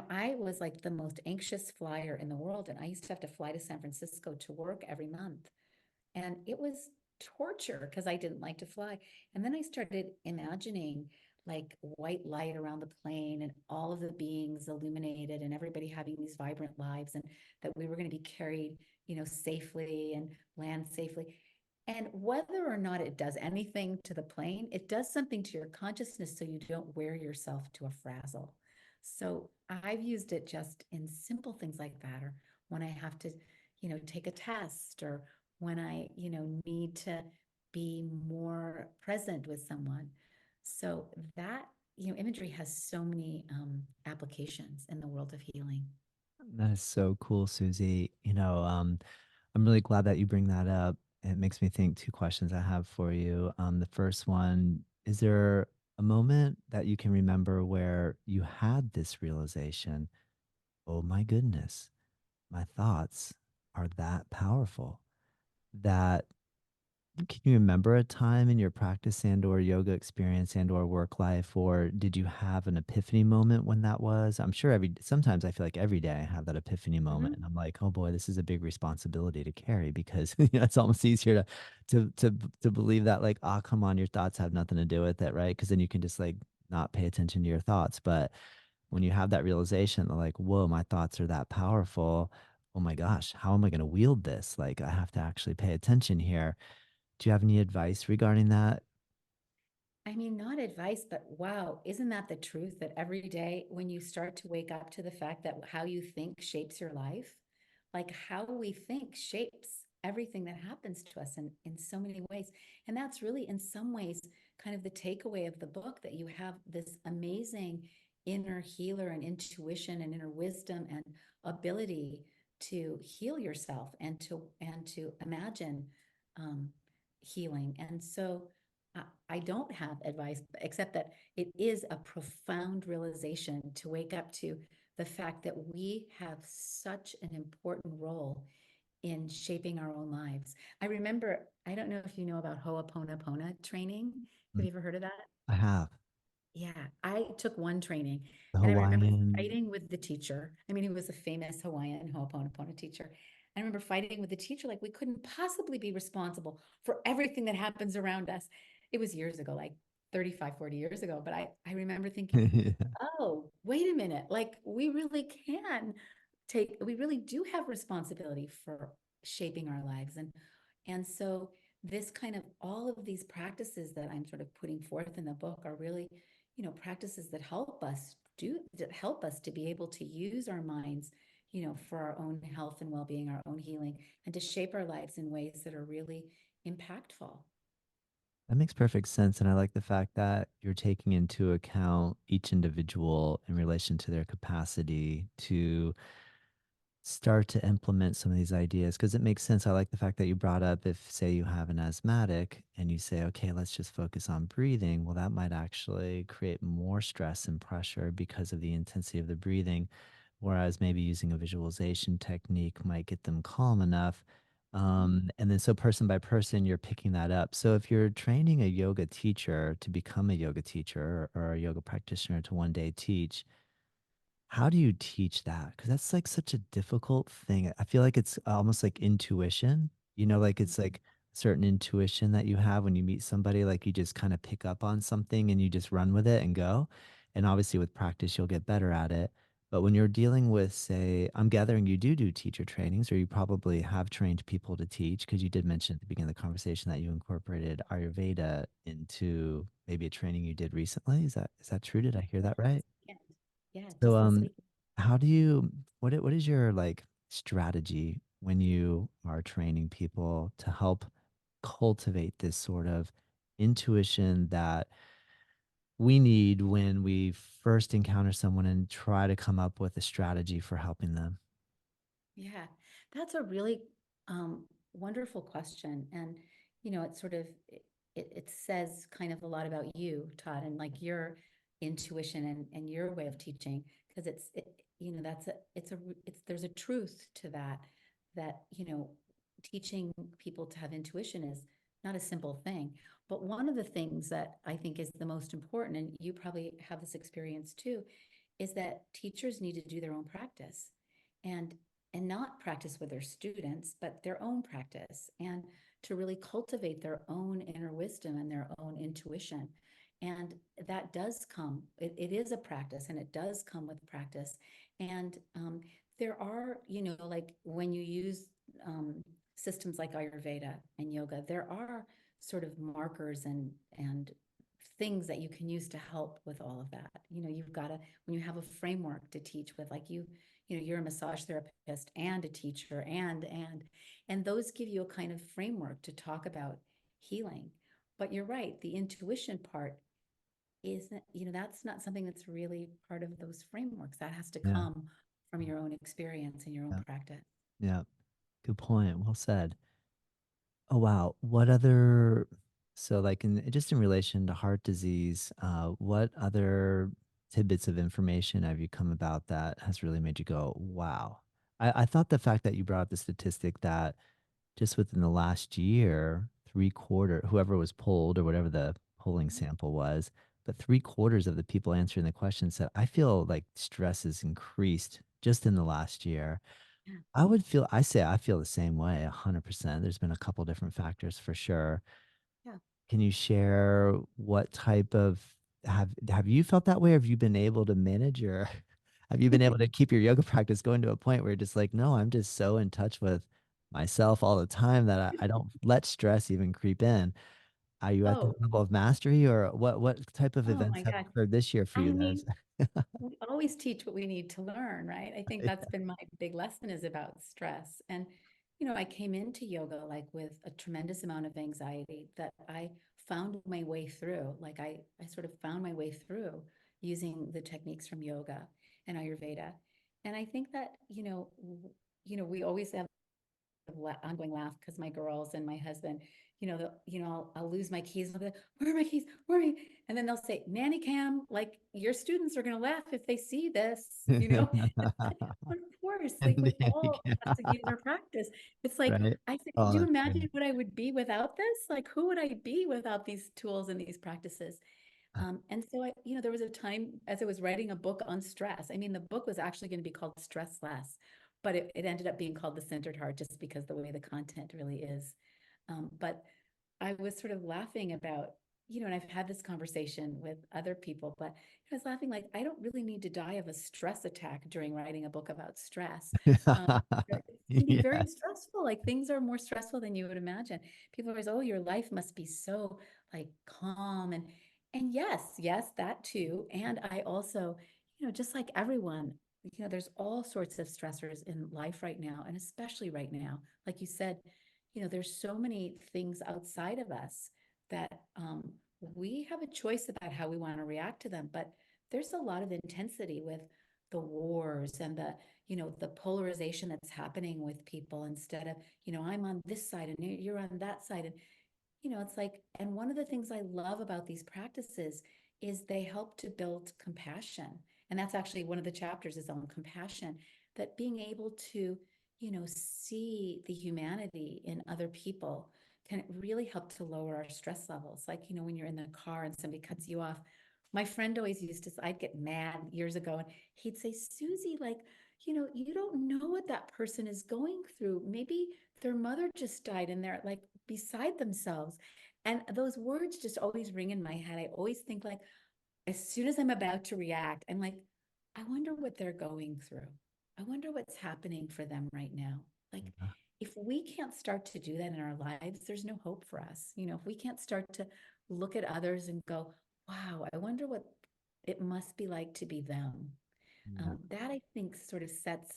I was like the most anxious flyer in the world, and I used to have to fly to San Francisco to work every month. And it was torture because I didn't like to fly. And then I started imagining like white light around the plane and all of the beings illuminated and everybody having these vibrant lives, and that we were going to be carried, safely and land safely. And whether or not it does anything to the plane, it does something to your consciousness so you don't wear yourself to a frazzle. So I've used it just in simple things like that, or when I have to, take a test, or when I, need to be more present with someone. So that, imagery has so many applications in the world of healing. That is so cool, Susie. I'm really glad that you bring that up. It makes me think two questions I have for you. The first one, is there a moment that you can remember where you had this realization? Oh my goodness, my thoughts are that powerful that can you remember a time in your practice and or yoga experience and or work life, or did you have an epiphany moment when that was? I'm sure sometimes I feel like every day I have that epiphany moment and Mhm. I'm like, oh boy, this is a big responsibility to carry because it's almost easier to believe that, like, oh come on, your thoughts have nothing to do with it, right? Because then you can just like not pay attention to your thoughts. But when you have that realization, like, whoa, my thoughts are that powerful. Oh my gosh, how am I going to wield this? Like, I have to actually pay attention here. Do you have any advice regarding that? I mean, not advice, but wow, isn't that the truth that every day when you start to wake up to the fact that how you think shapes your life, like how we think shapes everything that happens to us in so many ways. And that's really, in some ways, kind of the takeaway of the book, that you have this amazing inner healer and intuition and inner wisdom and ability to heal yourself and to imagine um, healing. And so I don't have advice, except that it is a profound realization to wake up to the fact that we have such an important role in shaping our own lives. I remember, I don't know if you know about Ho'oponopono training. Have Mhm. you ever heard of that? I have Yeah, I took one training the and I remember Hawaiian. fighting with the teacher. I mean, he was a famous Hawaiian Ho'oponopono teacher. I remember fighting with the teacher like we couldn't possibly be responsible for everything that happens around us. It was years ago, like 35, 40 years ago. But I remember thinking, Yeah. oh, wait a minute. Like we really can we really do have responsibility for shaping our lives. And so this kind of all of these practices that I'm sort of putting forth in the book are really, practices that help us to be able to use our minds, for our own health and well-being, our own healing, and to shape our lives in ways that are really impactful. That makes perfect sense. And I like the fact that you're taking into account each individual in relation to their capacity to start to implement some of these ideas because it makes sense. I like the fact that you brought up if, say, you have an asthmatic and you say, okay, let's just focus on breathing. Well, that might actually create more stress and pressure because of the intensity of the breathing. Whereas maybe using a visualization technique might get them calm enough. Mm. And then, so person by person, you're picking that up. So, if you're training a yoga teacher to become a yoga teacher or a yoga practitioner to one day teach, how do you teach that? Because that's like such a difficult thing. I feel like it's almost like intuition, like it's like certain intuition that you have when you meet somebody, like you just kind of pick up on something and you just run with it and go. And obviously, with practice, you'll get better at it. But when you're dealing with, say, I'm gathering you do teacher trainings, or you probably have trained people to teach, because you did mention at the beginning of the conversation that you incorporated Ayurveda into maybe a training you did recently. Is that true? Did I hear that right? Yeah, yeah, So, just this week. how do you what is your like strategy when you are training people to help cultivate this sort of intuition that we need when we first encounter someone and try to come up with a strategy for helping them? Yeah, that's a really wonderful question. And, it sort of it says kind of a lot about you, Todd, and like your intuition and your way of teaching, because that's it's there's a truth to that, teaching people to have intuition is not a simple thing. But one of the things that I think is the most important, and you probably have this experience too, is that teachers need to do their own practice. And and not practice with their students, but their own practice, and to really cultivate their own inner wisdom and their own intuition. And that does come, it is a practice and it does come with practice. And there are, like when you use systems like Ayurveda and yoga, there are sort of markers and things that you can use to help with all of that. You've got to, when you have a framework to teach with, like you're a massage therapist and a teacher and those give you a kind of framework to talk about healing. But you're right, the intuition part isn't, that's not something that's really part of those frameworks. That has to Yeah. come from your own experience and your own Yeah. practice. Yeah. Good point. Well said. Oh wow. What other so like in just in relation to heart disease, what other tidbits of information have you come about that has really made you go, wow? I thought the fact that you brought up the statistic that just within the last year, whoever was polled or whatever the polling sample was, but 3/4 of the people answering the question said, I feel like stress has increased just in the last year. Yeah. I feel the same way, 100%. There's been a couple different factors for sure. Yeah. Can you share what type of have you felt that way? Or have you been able to manage your have you been able to keep your yoga practice going to a point where you're just like, no, I'm just so in touch with myself all the time that I don't let stress even creep in. Are you at that Oh, level of mastery, or what type of oh events my have God. occurred this year for I you that mean, is we always teach what we need to learn, right? I think that's been my big lesson is about stress. And, I came into yoga like with a tremendous amount of anxiety that I found my way through. Like I sort of found my way through using the techniques from yoga and Ayurveda. And I think that, we always have ongoing laugh because my girls and my husband, I'll lose my keys and I'll be like, where are my keys? Where are you? And then they'll say, Nanny Cam, like your students are going to laugh if they see this, you know? Of course, like we all have to use our practice. It's like, Right? I said, could Oh, you that's imagine great. what I would be without this? Like, who would I be without these tools and these practices? And so there was a time as I was writing a book on stress. I mean, the book was actually going to be called Stress Less, but it ended up being called The Centered Heart just because the way the content really is. But I was sort of laughing about, and I've had this conversation with other people, but I was laughing like, I don't really need to die of a stress attack during writing a book about stress. Um, it can be very Yeah. stressful. Like things are more stressful than you would imagine. People are always, oh, your life must be so like calm. And yes, that too. And I also, just like everyone, there's all sorts of stressors in life right now, and especially right now. Like you said, there's so many things outside of us that we have a choice about how we want to react to them. But there's a lot of intensity with the wars and the polarization that's happening with people instead of, I'm on this side and you're on that side. And it's like, and one of the things I love about these practices is they help to build compassion. And that's actually one of the chapters is on compassion, that being able to, see the humanity in other people can really help to lower our stress levels. Like, when you're in the car and somebody cuts you off. My friend always used to, I'd get mad years ago and he'd say, Susie, like, you don't know what that person is going through. Maybe their mother just died and they're like beside themselves. And those words just always ring in my head. I always think like, as soon as I'm about to react, I'm like, I wonder what they're going through. I wonder what's happening for them right now. Like, if we can't start to do that in our lives, there's no hope for us. If we can't start to look at others and go, wow, I wonder what it must be like to be them. Yeah. That I think sort of sets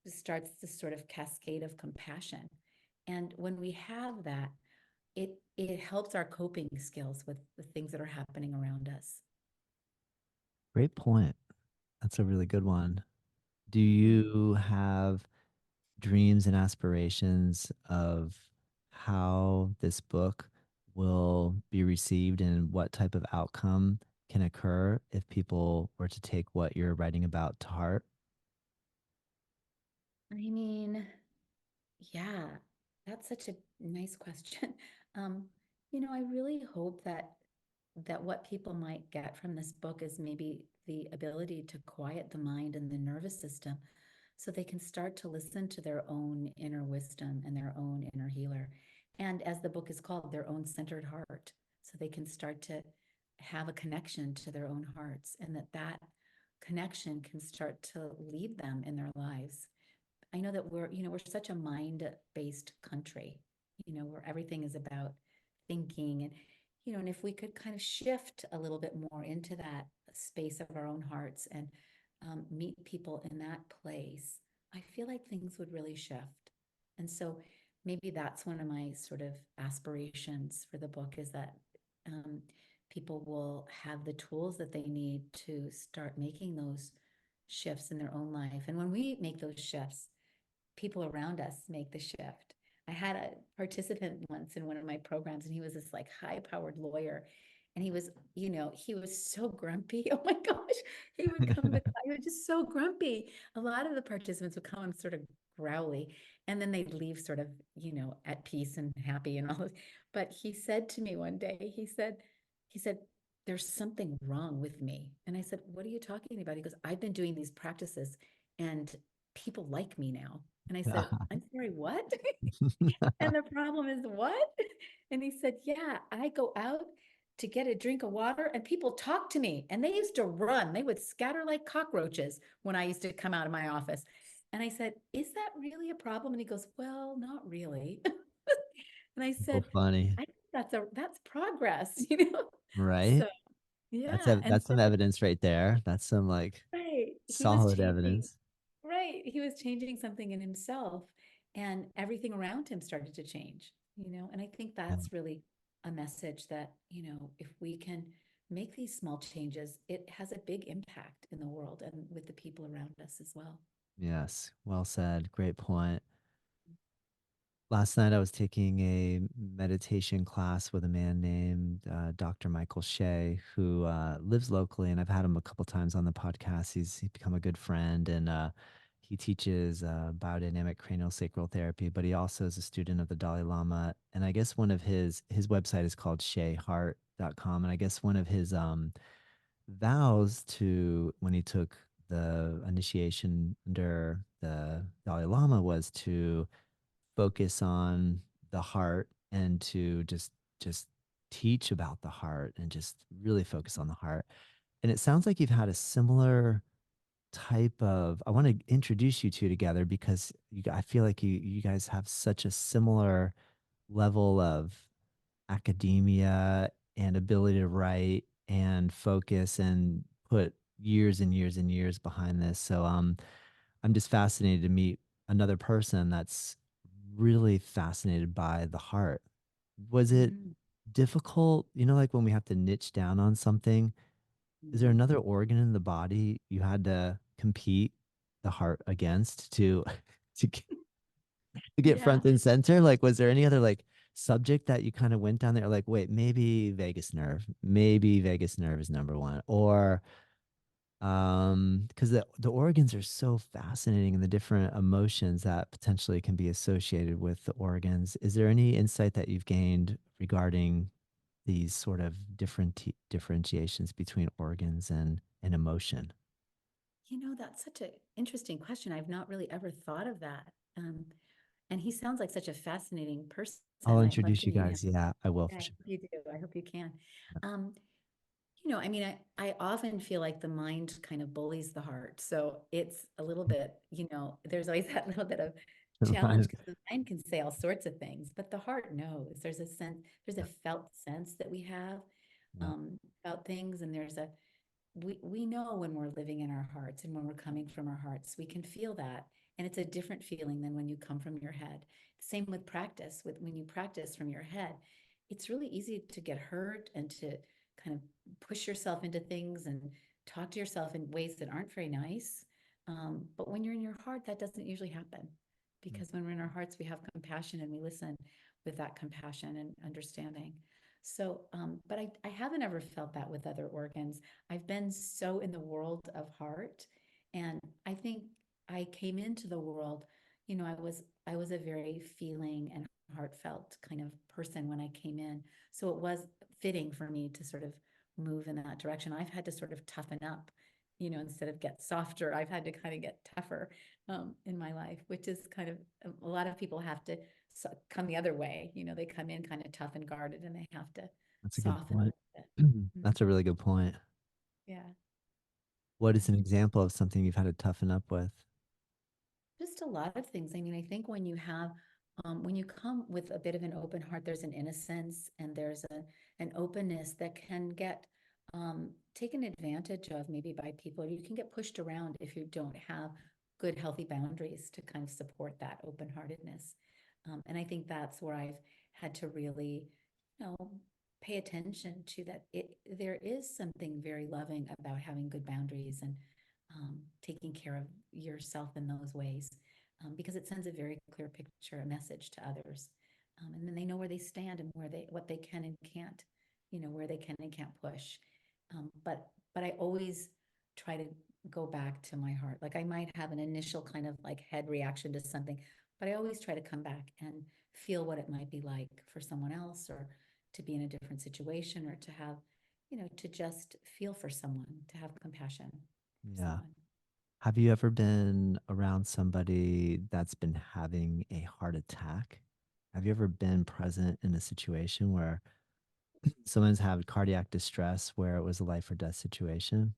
starts this sort of cascade of compassion. And when we have that, it helps our coping skills with the things that are happening around us. Great point. That's a really good one. Do Mhm. you have dreams and aspirations of how this book will be received and what type of outcome can occur if people were to take what you're writing about to heart? I mean, yeah, that's such a nice question. Um, I really hope that what people might get from this book is maybe the ability to quiet the mind and the nervous system so they can start to listen to their own inner wisdom and their own inner healer. And as the book is called, their own centered heart. So they can start to have a connection to their own hearts and that connection can start to lead them in their lives. I know that we're such a mind-based country, where everything is about thinking and if we could kind of shift a little bit more into that space of our own hearts and meet people in that place, I feel like things would really shift. And so maybe that's one of my sort of aspirations for the book is that um, people will have the tools that they need to start making those shifts in their own life. And when we make those shifts, people around us make the shift. I had a participant once in one of my programs, and he was this like high powered lawyer. And he was so grumpy. Oh my gosh. He would come to the class, he was just so grumpy. A lot of the participants would come sort of growly, and then they'd leave sort of, at peace and happy and all this. But he said to me one day, he said, there's something wrong with me. And I said, what are you talking about? He goes, I've been doing these practices and people like me now. And I said, I'm sorry, what? And the problem is what? And he said, yeah, I go out to get a drink of water and people talk to me and they used to run. They would scatter like cockroaches when I used to come out of my office. And I said, is that really a problem? And he goes, well, not really. And I So said, funny, I think that's progress, right? So yeah. And That's some evidence right there. That's some like right. solid evidence. He was changing something in himself and everything around him started to change. And I think Yeah. that's really a message that, if we can make these small changes, it has a big impact in the world and with the people around us as well. Yes, well said. Great point. Last night I was taking a meditation class with a man named Dr. Michael Shea, who lives locally, and I've had him a couple times on the podcast. He's become a good friend, and he teaches biodynamic craniosacral therapy, but he also is a student of the Dalai Lama. And I guess one of his website is called sheaheart.com, and I guess one of his vows to when he took the initiation under the Dalai Lama was to focus on the heart and to just teach about the heart and just really focus on the heart. And it sounds like you've had a similar type of I want to introduce you two together because I feel like you guys have such a similar level of academia and ability to write and focus and put years and years and years behind this. So I'm just fascinated to meet another person that's really fascinated by the heart. Was it Mhm. difficult, like when we have to niche down on something? Is there Mhm. another organ in the body you had to compete the heart against to to get Yeah. front and center? Like, was there any other like subject that you kind of went down there? Like, wait, maybe vagus nerve is number one, or because the organs are so fascinating and the different emotions that potentially can be associated with the organs. Is there any insight that you've gained regarding these sort of differentiations between organs and emotion? That's such an interesting question. I've not really ever thought of that. And he sounds like such a fascinating person. I'll I'd love introduce to you meet him. guys. Yeah, I will Yeah, for I sure. hope you do. I hope you can. Um, I mean, I often feel like the mind kind of bullies the heart. So it's a little bit, there's always that little bit of challenge because the mind can say all sorts of things, but the heart knows. There's a sense, there's a felt sense that we have Yeah, about things, and we know when we're living in our hearts and when we're coming from our hearts. We can feel that, and it's a different feeling than when you come from your head. Same with practice. With when you practice from your head, it's really easy to get hurt and to kind of push yourself into things and talk to yourself in ways that aren't very nice. But when you're in your heart, that doesn't usually happen, because when we're in our hearts, we have compassion and we listen with that compassion and understanding. So, but I haven't ever felt that with other organs. I've been so in the world of heart, and I think I came into the world, I was a very feeling and heartfelt kind of person when I came in. So it was fitting for me to sort of move in that direction. I've had to sort of toughen up, instead of get softer, I've had to kind of get tougher in my life, which is kind of a lot of people have to come the other way. They come in kind of tough and guarded, and they have to that's a good soften a point. little bit. Mhm. That's a really good point. Yeah, What is yeah. an example of something you've had to toughen up with? Just a lot of things. I mean, I think when you come with a bit of an open heart, there's an innocence and there's an openness that can get taken advantage of maybe by people. You can get pushed around if you don't have good, healthy boundaries to kind of support that open-heartedness. And I think that's where I've had to really, you know, pay attention to that. There is something very loving about having good boundaries and taking care of yourself in those ways, because it sends a very clear picture, a message to others. And then they know where they stand and what they can and can't, where they can and can't push. But I always try to go back to my heart. Like I might have an initial kind of like head reaction to something, but I always try to come back and feel what it might be like for someone else, or to be in a different situation, or to have, to just feel for someone, to have compassion for Yeah. someone. Have you ever been around somebody that's been having a heart attack? Have you ever been present in a situation where someone's had cardiac distress where it was a life or death situation?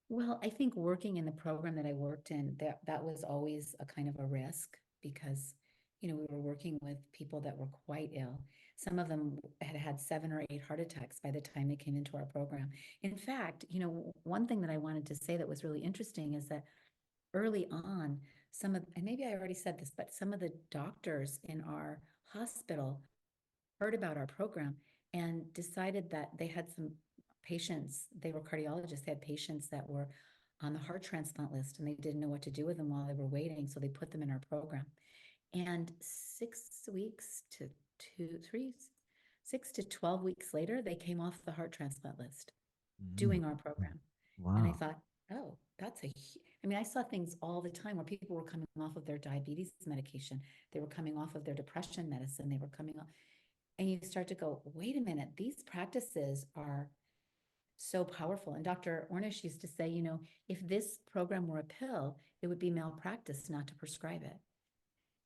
Well, I think working in the program that I worked in, that was always a kind of a risk, because, we were working with people that were quite ill. Some of them had had 7 or 8 heart attacks by the time they came into our program. In fact, one thing that I wanted to say that was really interesting is that early on, and maybe I already said this, but some of the doctors in our hospital heard about our program and decided that they had some patients, they were cardiologists, they had patients that were on the heart transplant list, and they didn't know what to do with them while they were waiting. So they put them in our program. And 6 weeks to two, three, 6 to 12 weeks later, they came off the heart transplant list Mm. doing our program. And I Wow. thought, oh, I mean, I saw things all the time where people were coming off of their diabetes medication. They were coming off of their depression medicine. They were coming off, and you start to go, wait a minute, these practices are so powerful. And Dr. Ornish used to say, if this program were a pill, it would be malpractice not to prescribe it.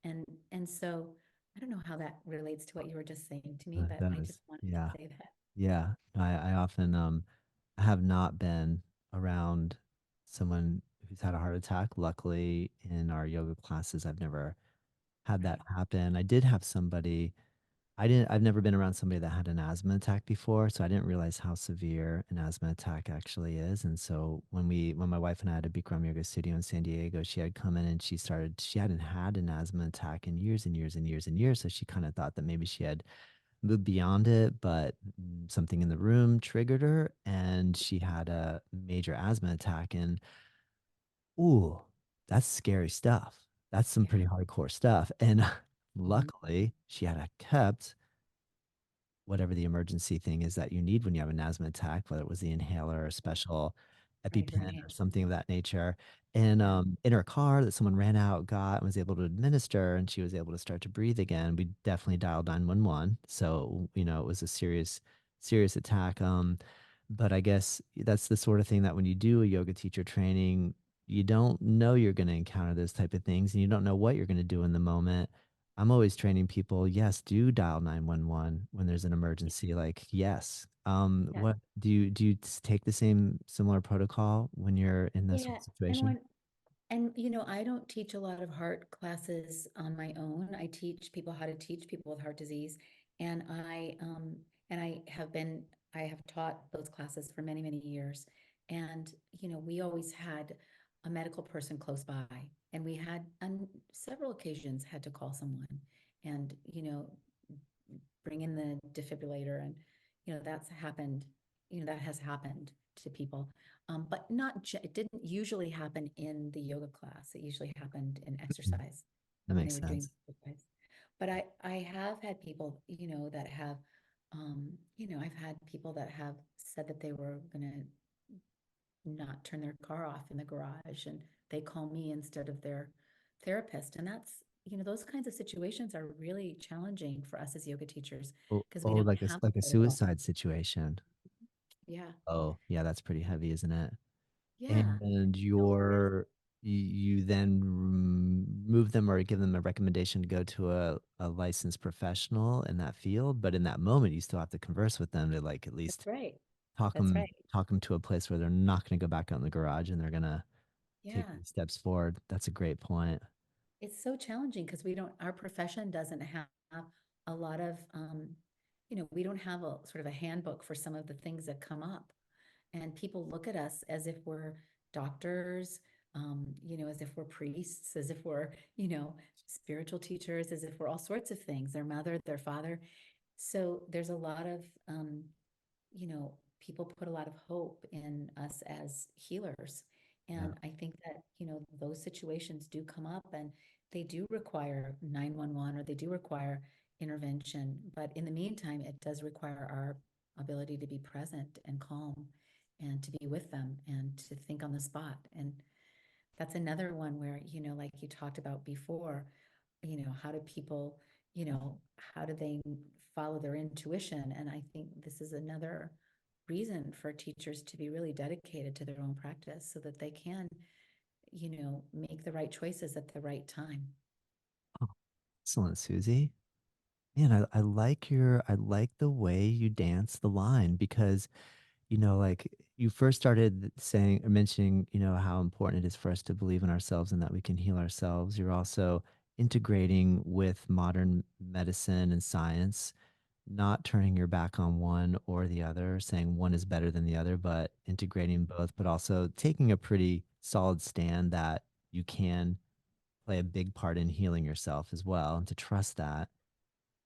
And so I don't know how that relates to what you were just saying to me, It but I does. just wanted to Yeah. say that. Yeah. I often have not been around someone who's had a heart attack. Luckily, in our yoga classes, I've never had that Right. happen. I did have somebody, I've never been around somebody that had an asthma attack before, so I didn't realize how severe an asthma attack actually is. And so when my wife and I had a Bikram yoga studio in San Diego, she had come in and she hadn't had an asthma attack in years and years and years and years. So she kind of thought that maybe she had moved beyond it, but something in the room triggered her and she had a major asthma attack. And ooh, that's scary stuff. That's some Yeah. pretty hardcore stuff. And Mhm. luckily, she had kept whatever the emergency thing is that you need when you have an asthma attack, whether it was the inhaler or a special Right. Her EpiPen inhale. or something of that nature. And Yeah. in her car that someone ran out, got, and was able to administer, and she was able to start to breathe again. We definitely dialed 911. So, it was a serious, serious attack. But I guess that's the sort of thing that when you do a yoga teacher training, you don't know you're going to encounter those type of things and you don't know what you're going to do in the moment. I'm always training people, yes, do dial 911 when there's an emergency. Like, yes. Yeah. What do you take the same similar protocol when you're in this sort Yeah. of And situation? when I don't teach a lot of heart classes on my own. I teach people how to teach people with heart disease. And and I have taught those classes for many, many years. And, we always had a medical person close by. And we had on several occasions had to call someone and, bring in the defibrillator. And, that's happened, that has happened to people. But it didn't usually happen in the yoga class. It usually happened in Mhm. exercise That when they makes were doing sense. exercise. But I have had people, that have, I've had people that have said that they were gonna not turn their car off in the garage and they call me instead of their therapist. And that's, those kinds of situations are really challenging for us as yoga teachers because we don't have Like a protocol. suicide situation. Yeah. Oh, yeah, that's pretty heavy, isn't it? Yeah. And So there's you then move them or give them a recommendation to go to a licensed professional in that field, but in that moment you still have to converse with them to like at That's least right. talk That's them right. talk them to a place where they're not going to go back out in the garage and they're going to take Yeah. these steps forward. That's a great point. It's so challenging because our profession doesn't have a lot of, we don't have a sort of a handbook for some of the things that come up. And people look at us as if we're doctors, as if we're priests, as if we're, spiritual teachers, as if we're all sorts of things, their mother, their father. So there's a lot of, people put a lot of hope in us as healers. Yeah. And I think that, those situations do come up and they do require 911 or they do require intervention. But in the meantime, it does require our ability to be present and calm and to be with them and to think on the spot. And that's another one where, like you talked about before, how do people, how do they follow their intuition? And I think this is another reason for teachers to be really dedicated to their own practice so that they can, make the right choices at the right time. Oh, excellent, Susie. Man, I like the way you dance the line because like you first started saying or mentioning, how important it is for us to believe in ourselves and that we can heal ourselves. You're also integrating with modern medicine and science, not turning your back on one or the other, saying one is better than the other, but integrating both, but also taking a pretty solid stand that you can play a big part in healing yourself as well and to trust that,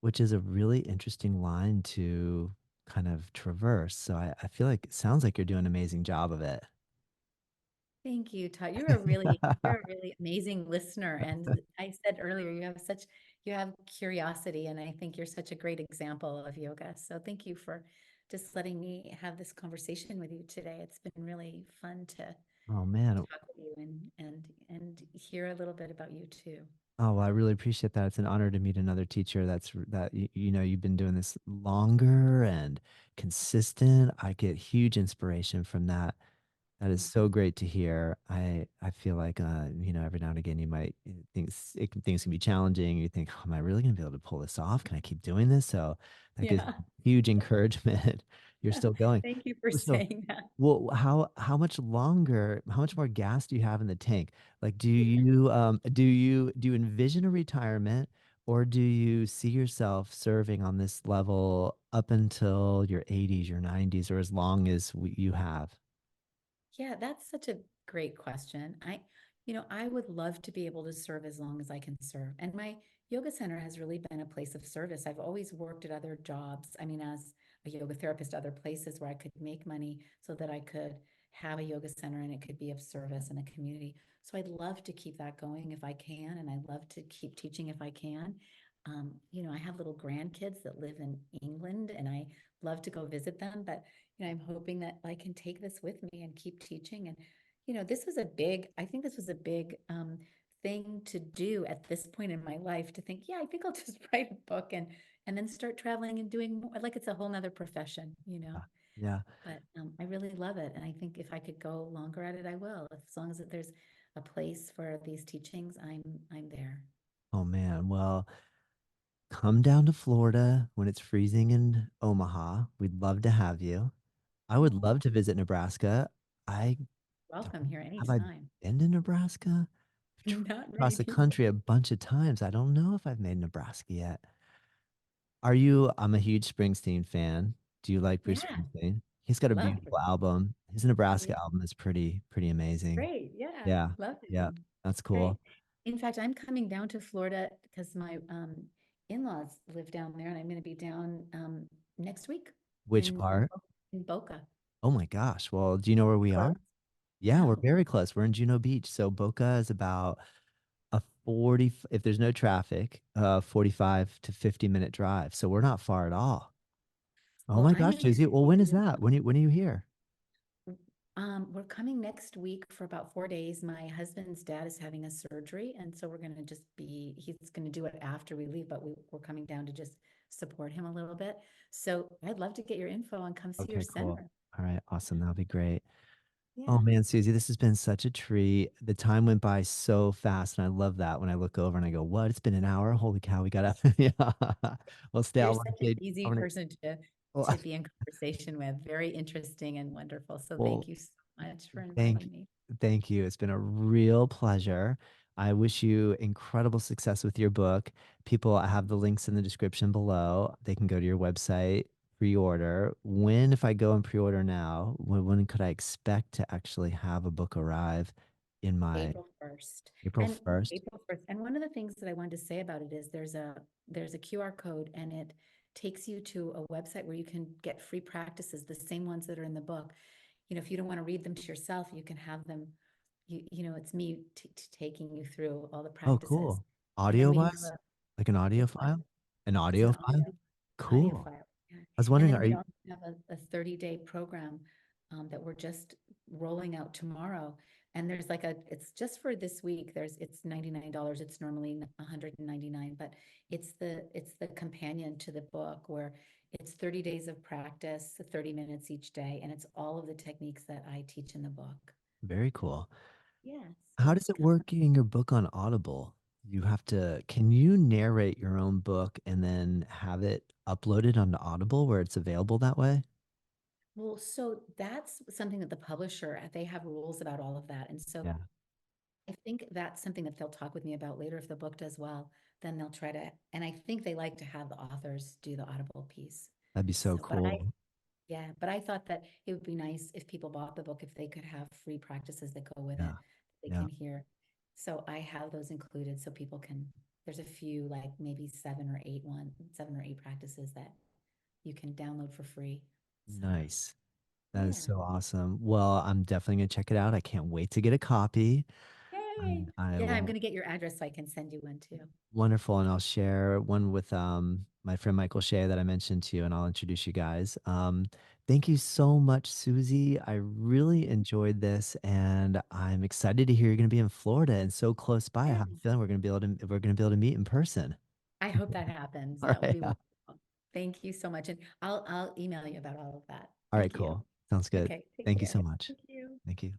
which is a really interesting line to kind of traverse. So I feel like it sounds like you're doing an amazing job of it. Thank you, Todd. You're a really amazing listener. And I said earlier, you have curiosity, and I think you're such a great example of yoga. So thank you for just letting me have this conversation with you today. It's been really fun to Oh man. talk with you and hear a little bit about you too. Oh, well, I really appreciate that. It's an honor to meet another teacher that you know you've been doing this longer and consistent. I get huge inspiration from that. That is Mm. so great to hear. I feel like you know, every now and again you might things can be challenging. You think, oh, am I really gonna be able to pull this off? Can I keep doing this? So that gives Yeah. huge encouragement. You're still going. Thank you for So, saying that. well, how much longer, how much more gas do you have in the tank? Like, do you envision a retirement, or do you see yourself serving on this level up until your 80s, your 90s, or as long as you have? Yeah, that's such a great question. I would love to be able to serve as long as I can serve. And my yoga center has really been a place of service. I've always worked at other jobs. I mean, as a yoga therapist, other places where I could make money so that I could have a yoga center and it could be of service in the community. So I'd love to keep that going if I can, and I'd love to keep teaching if I can. I have little grandkids that live in England, and I love to go visit them, but I'm hoping that I can take this with me and keep teaching. And, I think this was a big thing to do at this point in my life, to think, yeah, I think I'll just write a book and then start traveling and doing more. Like it's a whole nother profession. Yeah. Yeah. But I really love it. And I think if I could go longer at it, I will. As long as there's a place for these teachings, I'm there. Oh man. Well, come down to Florida when it's freezing in Omaha. We'd love to have you. I would Oh, love to visit Nebraska. I welcome don't here have I anytime. been to Nebraska? I've Not across many the people. country a bunch of times. I don't know if I've made Nebraska yet. Are you? I'm a huge Springsteen fan. Do you like Bruce Yeah, Springsteen? He's got a love beautiful album. His Nebraska it. album is pretty amazing. Great. Yeah. Yeah. Love Yeah. him. That's Great. cool. In fact, I'm coming down to Florida because my in-laws live down there, and I'm going to be down next week Which part? in Boca. Oh my gosh. Well, do you know where we Close? are? Yeah, we're No. very close. We're in Juno Beach. So Boca is about a 40, if there's no traffic, 45 to 50-minute drive. So we're not far at all. Oh Well, my I'm gosh, Susie. Well, when is excited. that? When are you here? We're coming next week for about 4 days. My husband's dad is having a surgery, and so we're going to he's going to do it after we leave, but we're coming down to just support him a little bit. So I'd love to get your info and come see your Okay, cool. center. All right, awesome. That'll be great. Oh Yeah. man, Susie, this has been such a treat. The time went by so fast, and I love that when I look over and I go, "What? It's been an hour? Holy cow, we gotta." Yeah. Well, stay. I You're want to such an say, I easy want to. person Well, to be in conversation with. Very interesting and wonderful. So well, thank you so much for thank, inviting me. thank you. It's been a real pleasure. I wish you incredible success with your book. People, I have the links in the description below. They can go to your website, pre-order. When, if I go and pre-order now, when could I expect to actually have a book arrive in my April 1st. April And 1st? April 1st. And one of the things that I wanted to say about it is there's a QR code, and it takes you to a website where you can get free practices, the same ones that are in the book. If you don't want to read them to yourself, you can have them, it's me taking you through all the Oh, practices. cool. And then Audio we have wise? Like an audio it's what? file? An It's audio an file? audio Cool. file. Yeah. I was And wondering, then are we you also have a 30-day program that we're just rolling out tomorrow. And it's just for this week. It's $99. It's normally 199, but it's the companion to the book, where it's 30 days of practice, 30 minutes each day, and it's all of the techniques that I teach in the book. very cool? Yeah. How So does it come. work getting your book on Audible? You have to, can you narrate your own book and then have it uploaded onto Audible where it's available that way? Well, so that's something that the publisher, they have rules about all of that. And so Yeah, I think that's something that they'll talk with me about later. If the book does well, then they'll try to, and I think they like to have the authors do the Audible piece. that'd be so So, cool. but I thought that it would be nice if people bought the book, if they could have free practices that go with it, Yeah, they yeah, can hear. So I have those included so people can, there's a few, like maybe 7 or 8 practices that you can download for free. So nice. That is Yeah. so awesome. Well, I'm definitely gonna check it out. I can't wait to get a copy. Yay. And I Yeah, I'm will gonna get your address so I can send you one too. wonderful, and I'll share one with my friend Michael Shea that I mentioned to you, and I'll introduce you guys. Thank you so much, Susie. I really enjoyed this, and I'm excited to hear you're gonna be in Florida and so close by. I Yeah. have a feeling we're gonna be able to meet in person. I hope that happens. All That would right. be wonderful. Thank you so much. And I'll email you about all of that. All right, Thank you. cool. Sounds good. Okay, take Thank you care. so much. Thank you. Thank you.